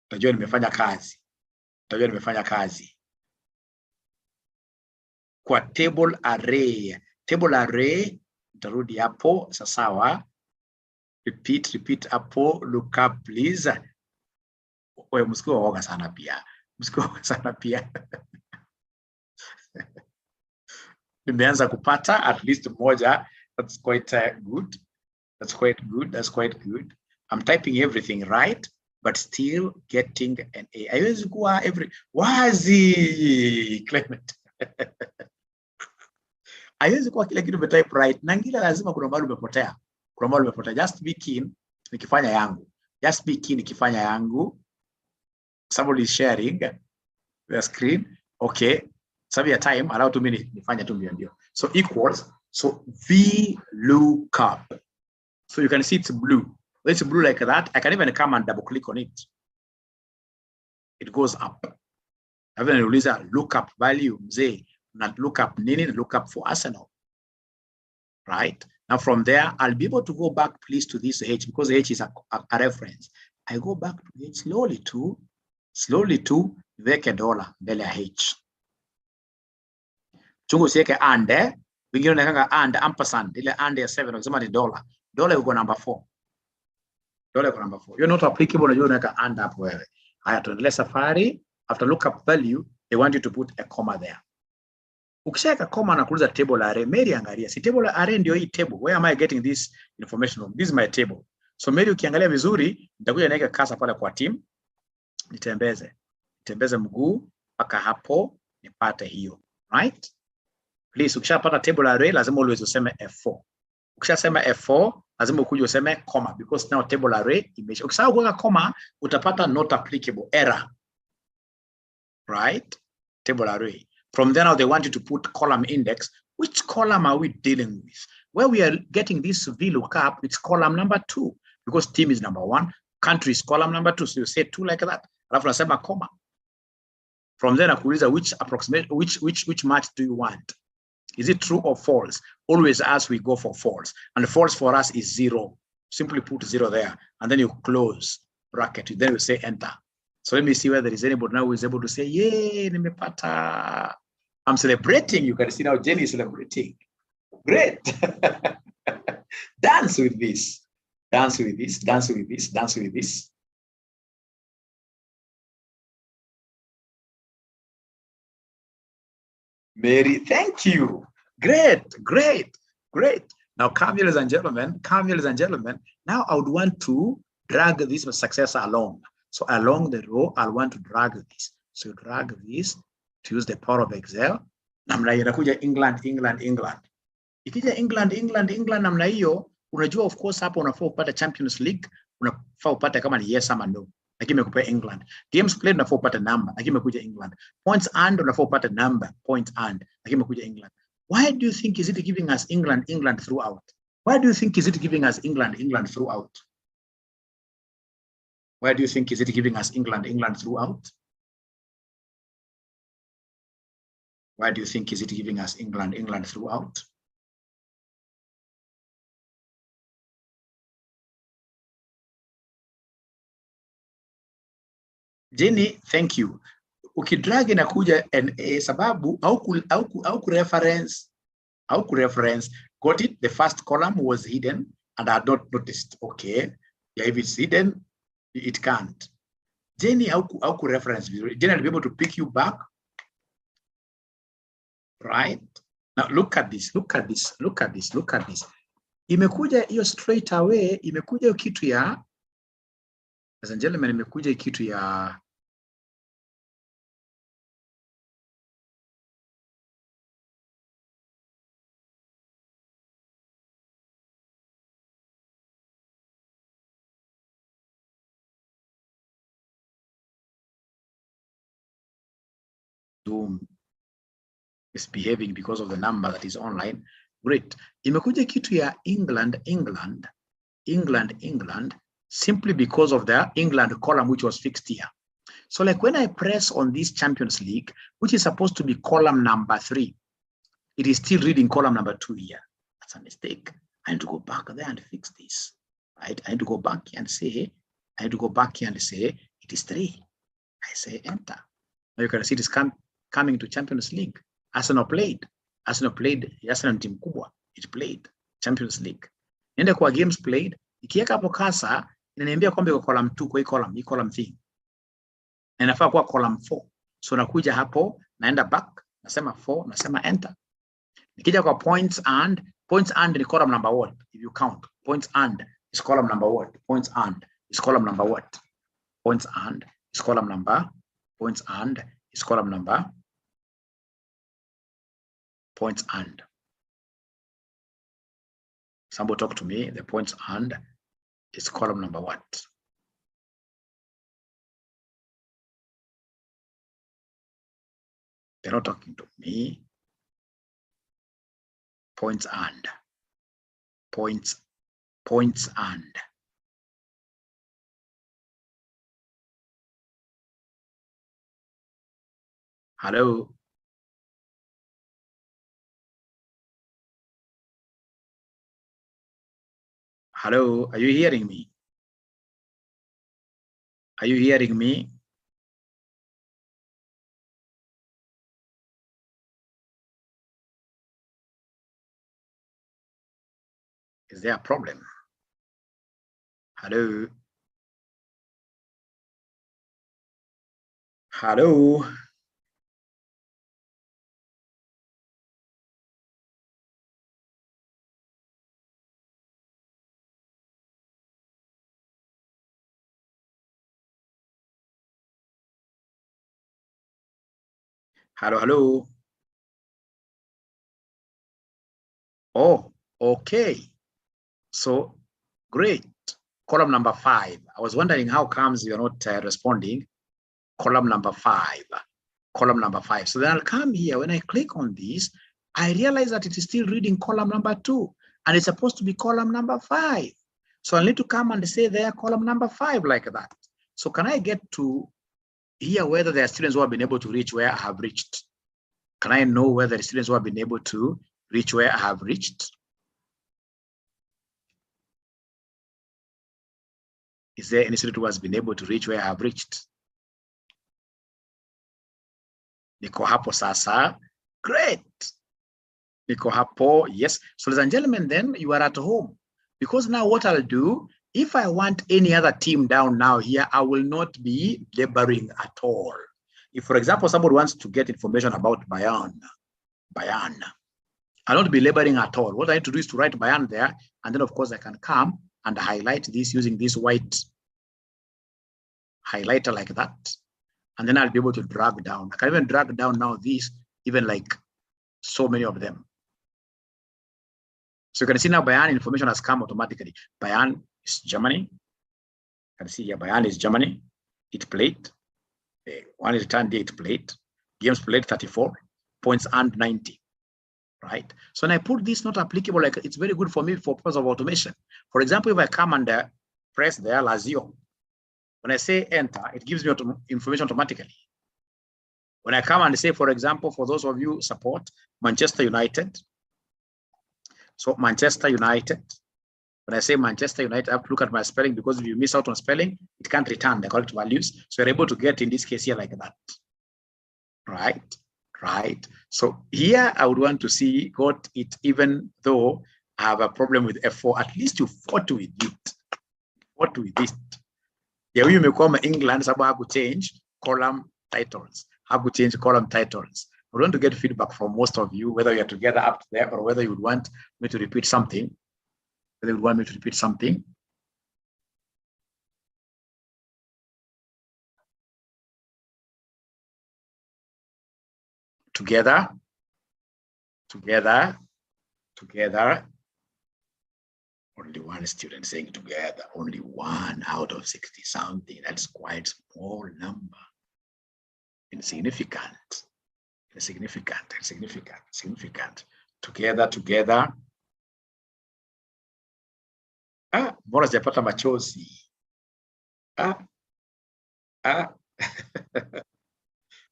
Utajua nimefanya kazi. Utajua nimefanya kazi. Kwa table array. Table array, utarudi hapo, sawa. Repeat hapo, look up please. Wewe msikuwa waoga sana pia. Msikuwa waoga sana pia. Nimeanza kupata at least moja. That's quite good. That's quite good. That's quite good. I'm typing everything right, but still getting an A. Haiwezi kuwa every wazi Clement. Haiwezi kuwa kila kitu umetype right. Na ngila lazima kuna mahali umepotea. Kuna mahali umepotea. Just be keen nikifanya yangu. Just be keen nikifanya yangu. Somebody is sharing the screen. Okay. Save your time. Allow 2 minutes. Nifanya tu mbio. So equals. So VLOOKUP. So you can see it's blue. When it's blue like that, I can even come and double click on it. It goes up. Even uliza lookup value mzee, not lookup nini, lookup for arsenal. Right? Now from there, I'll be able to go back please to this H because H is a reference. I go back to H slowly to weke dollar mbele ya H. Chungu sieke and, wengine unaweka and ampersand, ile and ya 7 unasema ni dollar. Dollar uko number 4. Dollar uko number 4. You're not applicable, unajua unaweka and hapo wewe. Haya tuendelee safari. After lookup value, they want you to put a comma there. Ukishaweka comma na kuuliza table array, Mary angalia. Si table array ndio hii table. Where am I getting this information from? This is my table. So Mary ukiangalia vizuri, nitakuja naweka cursor pale kwa team. Nitembeze mguu mpaka hapo nipate hiyo. Right? Please ukishapata table array lazima always useme F4. Ukishasema F4 lazima ukuje useme comma because now table array image. Ukisahau kuweka comma utapata not applicable error. Right? Table array. From there now they want you to put column index. Which column are we dealing with? Where we are getting this VLOOKUP, it's column number 2 because team is number 1, country is column number 2. So you say 2 like that. Alafu nasema comma. From there nakuuliza which match do you want? Is it true or false? Always as we go for false. And false for us is 0. Simply put 0 there. And then you close. bracket. Then we say enter. So let me see whether there is anybody now who is able to say, yay, nimepata. I'm celebrating. You can see now Jenny is celebrating. Great. Dance with this. Dance with this. Dance with this. Dance with this. Mary, thank you. Great, great, great. Now, come, ladies and gentlemen, now I would want to drag this successor along. So along the row, I want to drag this. So drag this to use the power of Excel. Namna hiyo inakuja England. Ikija England, namna hiyo, unajua of course hapo unafaa upate Champions League, unafaa upate kama ni yes ama no. Lakini imekupa England. Games played unafaa upate number, lakini imekuja England. Points earned unafaa upate number, point earned, lakini imekuja England. Why do you think is it giving us England throughout? Why do you think is it giving us England throughout? Why do you think is it giving us England throughout? Why do you think is it giving us England throughout? Jenny, thank you. Ukidrag inakuja NA sababu au reference. Got it? The first column was hidden and I had not noticed. Okay. Yeah, if it's hidden, it can't. Jenny, how reference? Jenny will be able to pick you back. Right? Now look at this. Imekuja hiyo straight away, imekuja kitu ya, as and gentlemen, imekuja kitu ya Zoom is behaving because of the number that is online. Great. Imekuja kitu ya England, simply because of the England column which was fixed here. So like when I press on this Champions League, which is supposed to be column number 3, it is still reading column number 2 here. That's a mistake. I need to go back there and fix this. Right? I need to go back and say, it is 3. I say enter. Now you can see it is coming to Champions League. Arsenal played. Arsenal team kubwa. It played Champions League. Nenda kwa games played. Ikiweka hapo kasa, inaniambia kwamba iko column 2 kwa hii column 3. Na inafaa kuwa column 4. So nakuja hapo, naenda back, nasema 4, nasema enter. Nikija kwa points earned ni column number what? If you count, points earned is column number what? Points earned is column number what? Points earned is column number. Points earned is column number. Points earned. Somebody talk to me. The points earned is column number what? They're not talking to me. Points earned. Points earned. Hello. Hello, are you hearing me? Are you hearing me? Is there a problem? Hello? Hello? Hello? Oh, okay. So, great. Column number 5. I was wondering how comes you're not responding. Column number 5. Column number 5. So then I'll come here. When I click on this, I realize that it is still reading column number 2. And it's supposed to be column number 5. So I'll need to come and say there column number 5 like that. So can I get to here whether there are students who have been able to reach where I have reached? Can I know whether the students who have been able to reach where I have reached? Is there any student who has been able to reach where I have reached? Niko hapo sasa. Great. Niko hapo. Yes. So ladies and gentlemen, then you are at home. Because now what I'll do, if I want any other team down now here, I will not be laboring at all. If, for example, somebody wants to get information about Bayan, I'll not be laboring at all. What I need to do is to write Bayan there, and then of course I can come and highlight this using this white highlighter like that. And then I'll be able to drag down. I can even drag down now these, even like so many of them. So you can see now Bayan information has come automatically. Bayan is Germany. You can see here Bayan is Germany. It played. One returned date played. Games played 34. Points earned 90. Right? So when I put this not applicable, like it's very good for me for purpose of automation. For example, if I come and press there Lazio, when I say enter, it gives me information automatically. When I come and say, for example, for those of you support Manchester United, so Manchester United, when I say Manchester United, I have to look at my spelling, because if you miss out on spelling, it can't return the correct values. So you're able to get in this case here like that. Right. So here I would want to see got it, even though I have a problem with F4, at least you fought with it. Fought with it. Yeah, you may come England, so I have to change column titles. Have to change column titles. I want to get feedback from most of you, whether you're together up there or whether you would want me to repeat something. Whether you would want me to repeat something. Together. Only one student saying together. Only one out of 60 something. That's quite small number. Insignificant. Together. Mbona sijapata machozi?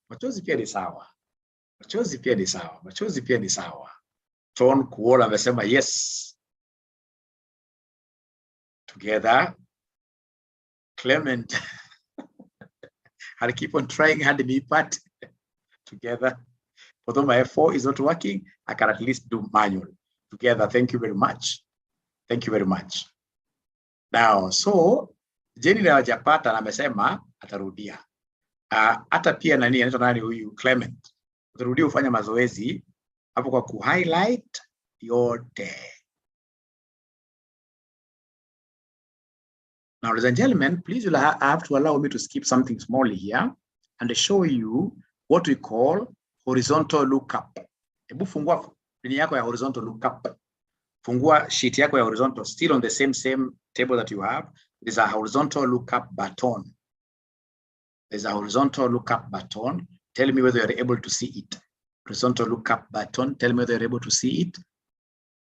Machozi pia ni sawa. Ton Kuola amesema yes. Together. Clement. I'll keep on trying hard in part. Together. Although my F4 is not working, I can at least do manual. Together. Thank you very much. Now, so Jenny na hajapata na amesema atarudia. Hata pia nani anaitwa nani huyu Clement. Utarudia ufanya mazoezi hapo kwa ku-highlight yote. Now, ladies and gentlemen, please you'll have to allow me to skip something small here and show you what we call horizontal lookup. Hebu fungua pini yako ya horizontal lookup. Fungua sheet yako ya horizontal, still on the same table that you have. There's a horizontal lookup button. Tell me whether you're able to see it. Horizontal lookup button. Tell me whether you're able to see it.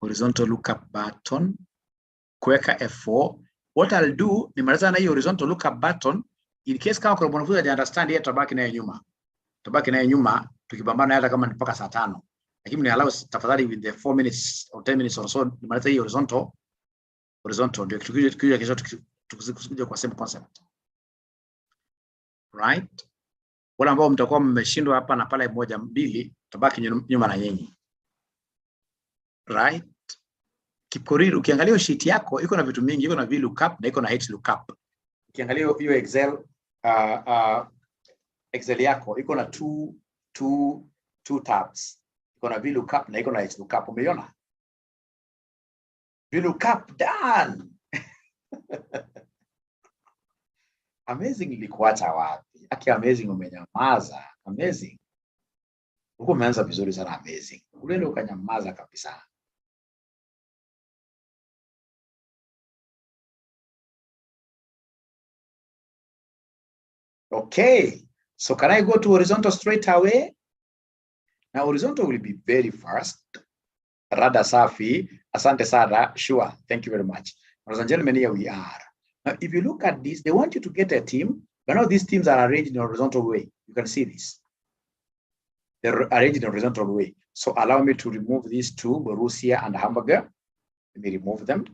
Horizontal lookup button. Kuweka F4. What I'll do, nimaliza na hiyo horizontal lookup button. In case kama kuna mwanafunzi haja understand yeye, tabaki naye nyuma. Tukibambana hata kama ni mpaka saa 5. Lakini ni allow tafadhali with the 4 minutes or 10 minutes or so, nimaliza hiyo horizontal ndio tukija kesho tukikuja kwa same concept. Right? Wala ambao mtakuwa mmeshindwa hapa na pale 1 2, tabaki nyuma na nyinyi. Right? Kiporiri ukiangalia sheet yako iko na vitu mingi, iko na VLOOKUP na iko na HLOOKUP. Ukiangalia hiyo Excel yako iko na two tabs. Iko na VLOOKUP na iko na HLOOKUP. Umeiona? VLOOKUP done. Amazing ilikuacha wapi? Aki amazing umenyamaza. Amazing. Uko umeanza vizuri sana amazing. Ulienda ukanyamaza kabisa. Okay. So can I go to horizontal straight away? Now horizontal will be very fast. Rada safi. Asante Sada. Sure. Thank you very much. Ladies and gentlemen, here we are. Now, if you look at this, they want you to get a team. But now these teams are arranged in a horizontal way. You can see this. They're arranged in a horizontal way. So allow me to remove these two, Borussia and Hamburger. Let me remove them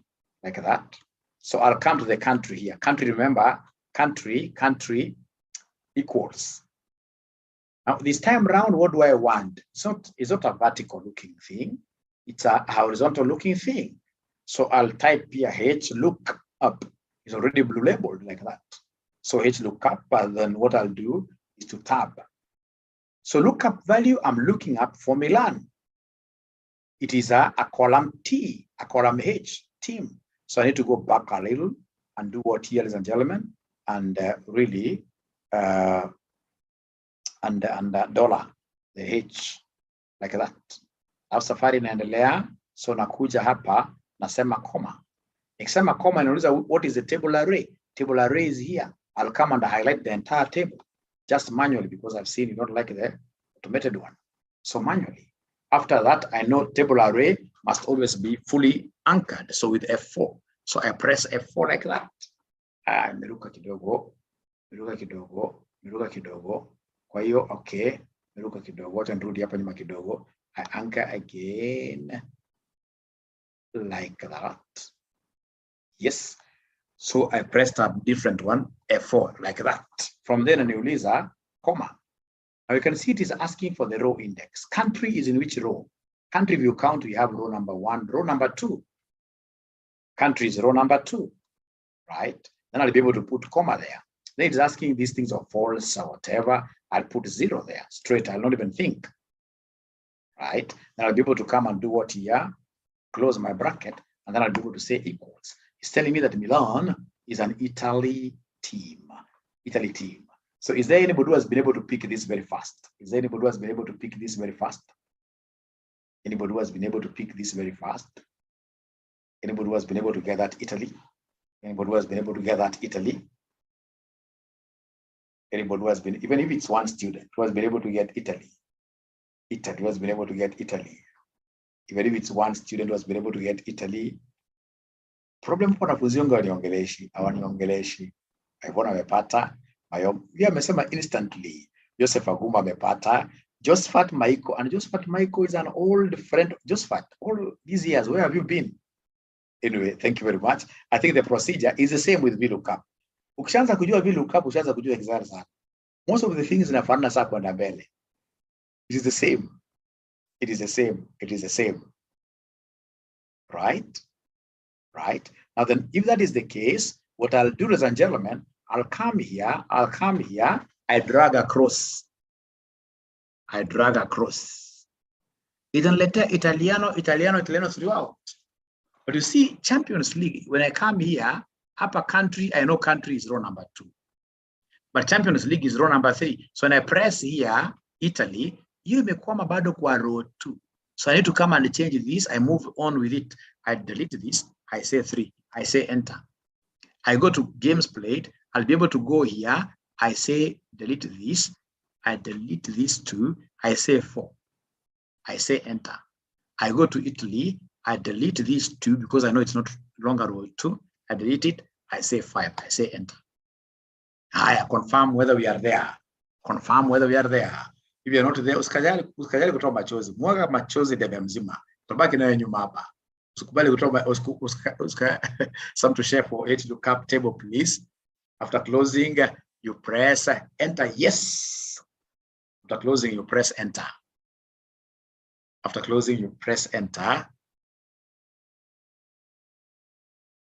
like that. So I'll come to the country here. Country, remember, country equals. Now, this time around, what do I want? It's not a vertical looking thing. It's a horizontal looking thing. So I'll type here H look up. It's already blue labeled like that. So H look up, and then what I'll do is to tab. So lookup value, I'm looking up for Milan. It is a column T, a column H, team. So I need to go back a little and do what here, ladies and gentlemen, and really, and dollar, the H, like that. Alafu safari inaendelea, so nakuja hapa, nasema comma. Nikisema comma, inauliza what is the table array? Table array is here. I'll come and highlight the entire table, just manually, because I've seen you don't like the automated one. So manually. After that, I know table array must always be fully anchored. So with F4. So I press F4 like that. Nimeruka kidogo, nimeruka kidogo, nimeruka kidogo. Kwa hiyo, okay, nimeruka kidogo. Wacha nirudi hapa nyuma kidogo. I anchor again like that. Yes. So I pressed a different one, F4, like that. From then, niuliza, comma. Now you can see it is asking for the row index. Country is in which row? Country, if you count, we have row number 1, row number 2. Country is row number 2, right? Then I'll be able to put comma there. Then it's asking these things are false or whatever. I'll put 0 there, straight. I'll not even think, right? Then I'll be able to come and do what here? Close my bracket, and then I'll be able to say equals. It's telling me that Milan is an Italy team. Italy team. So is there anybody who has been able to pick this very fast? Is there anybody who has been able to pick this very fast? Anybody who has been able to pick this very fast? Anybody who has been able to get that Italy? Anybody who has been able to get that Italy? Anybody who has been, even if it's one student who has been able to get Italy. Italy, who has been able to get Italy. Even if it's one student who has been able to get Italy. Problem kwa wanafunzi wangu waniongeleshi, hawaniongeleshi. Mbona amepata? Yeye amesema instantly. Joseph Aguma amepata. Josephat Maiko, and Josephat Maiko is an old friend. Josephat, all these years, where have you been? Anyway, thank you very much. I think the procedure is the same with VLOOKUP. Ukishaanza kujua VLOOKUP, ushaanza kujua Excel sana. Most of the things zinafanana sana kwenda mbele. It is the same. It is the same. It is the same. Right? Right? Now then, if that is the case, what I'll do, ladies and gentlemen, I'll come here, I drag across. Italiano throughout. But you see, Champions League, when I come here, upper country, I know country is row number 2. But Champions League is row number 3. So when I press here, Italy, you imekwama bado kwa row 2. So I need to come and change this. I move on with it. I delete this. I say 3. I say enter. I go to games played. I'll be able to go here. I say delete this. I delete this 2. I say 4. I say enter. I go to Italy. I delete these 2 because I know it's not longer row 2. I delete it. I say 5. I say enter. I confirm whether we are there. Confirm whether we are there. If you're not there, usikajali kutoa machozi. Mwaga machozi debe mzima. Tubaki nayo nyuma hapa. Usikubali kutoa some to share for H lookup table, please. After closing, you press enter. Yes. After closing, you press enter. After closing, you press enter.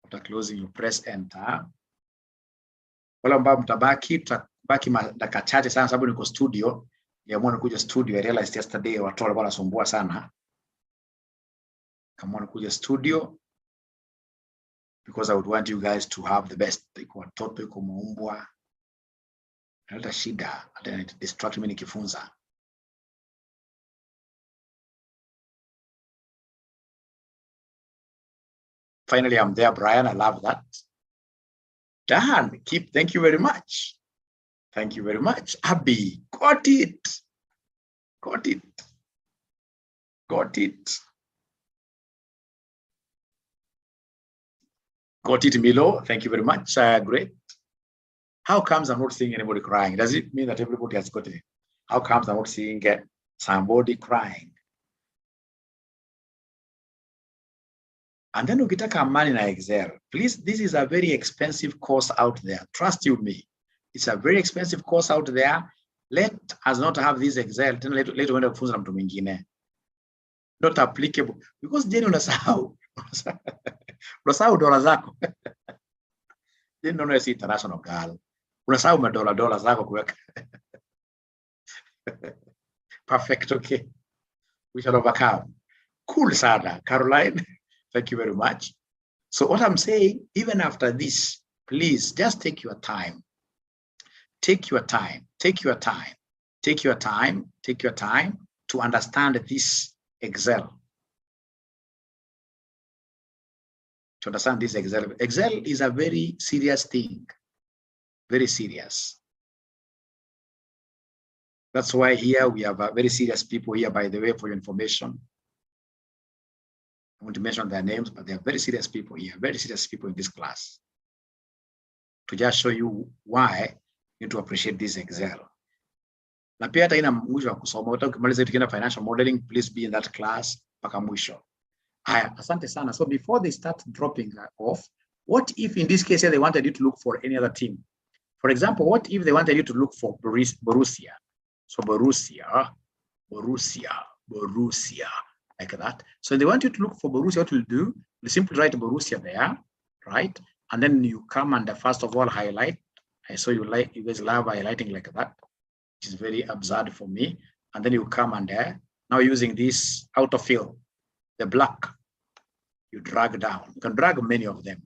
After closing, you press enter. Wala ambao mtabaki dakika chache sana sababu niko studio. Niamua kuja studio. I realized yesterday watu walikuwa wanasumbua sana. Kama kuja studio because I would want you guys to have the best. Iko watoto, iko maumbwa. Naleta shida, hata distract mimi nikifunza. Finally, I'm there, Brian. I love that. Dan, thank you very much. Thank you very much. Abby, got it. Got it. Got it. Got it, Milo. Thank you very much. Great. How comes I'm not seeing anybody crying? Does it mean that everybody has got it? How comes I'm not seeing somebody crying? And then ukitaka amani na Excel, please, this is a very expensive course out there. Trust you me. It's a very expensive course out there. Let us not have this Excel. Tena letu uende kufunza na mtu mwingine. Not applicable. Because jeni unasahau. Unasahau dola zako. Jeni unaona si international girl. Unasahau madola zako kuweka. Perfect, okay. We shall overcome. Cool sana, Caroline. Thank you very much. So what I'm saying, even after this, please just take your time. Take your time. Take your time. Take your time. Take your time to understand this Excel. To understand this Excel. Excel is a very serious thing. Very serious. That's why here we have very serious people here, by the way, for your information. I want to mention their names, but they are very serious people here, very serious people in this class. To just show you why you need to appreciate this Excel. Na pia hata ina mwisho wa kusoma, ukimaliza tukienda financial modeling, please be in that class mpaka mwisho. Haya, asante sana. So before they start dropping off, what if in this case they wanted you to look for any other team? For example, what if they wanted you to look for Borussia? So Borussia, like that. So they want you to look for Borussia. What you'll do, you simply write Borussia there, right? And then you come and first of all highlight. I saw you guys love highlighting like that, which is very absurd for me. And then you come and there. Now using this autofill, the black, you drag down. You can drag many of them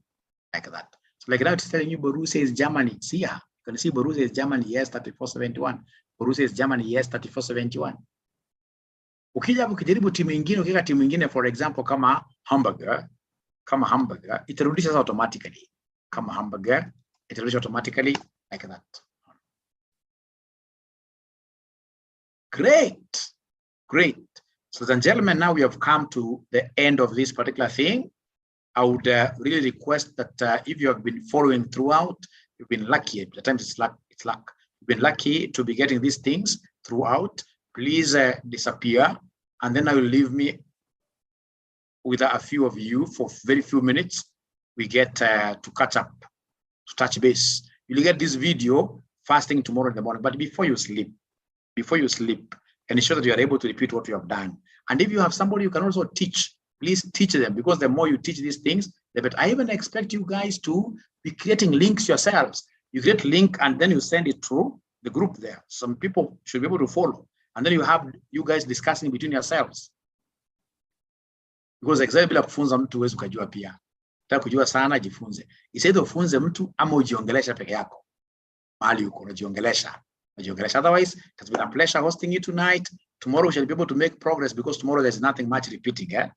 like that. So like now it's telling you Borussia is Germany. See here, you can see Borussia is Germany, yes, 3471. Borussia is Germany, yes, 3471. Ukija ukijaribu timu nyingine, ukika timu nyingine, for example, kama hamburger, itarudisha automatically. Kama hamburger, itarudisha automatically like that. Great. So, ladies and gentlemen, now we have come to the end of this particular thing. I would really request that if you have been following throughout, you've been lucky. At times it's luck. You've been lucky to be getting these things throughout. Please disappear, and then I will leave me with a few of you for very few minutes. We get to catch up, to touch base. You'll get this video first thing tomorrow in the morning, but before you sleep, ensure that you are able to repeat what you have done. And if you have somebody you can also teach, please teach them, because the more you teach these things, the better. I even expect you guys to be creating links yourselves. You create a link and then you send it through the group there. Some people should be able to follow. And then you have you guys discussing between yourselves. Because Excel bila kufunza mtu huwezi kujua pia. Nataka kujua sana, jifunze. Isiende ufunze mtu ama ujiongelesha peke yako. Mahali uko unajiongelesha. Otherwise, it has been a pleasure hosting you tonight. Tomorrow we shall be able to make progress, because tomorrow there's nothing much repeating.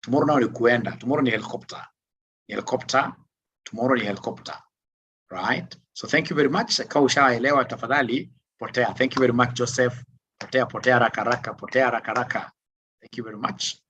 Tomorrow now ni kuenda. Tomorrow ni helicopter. Tomorrow ni helicopter. Right? So thank you very much. Kama ushaelewa tafadhali potea. Thank you very much, Joseph. Potea haraka. Thank you very much.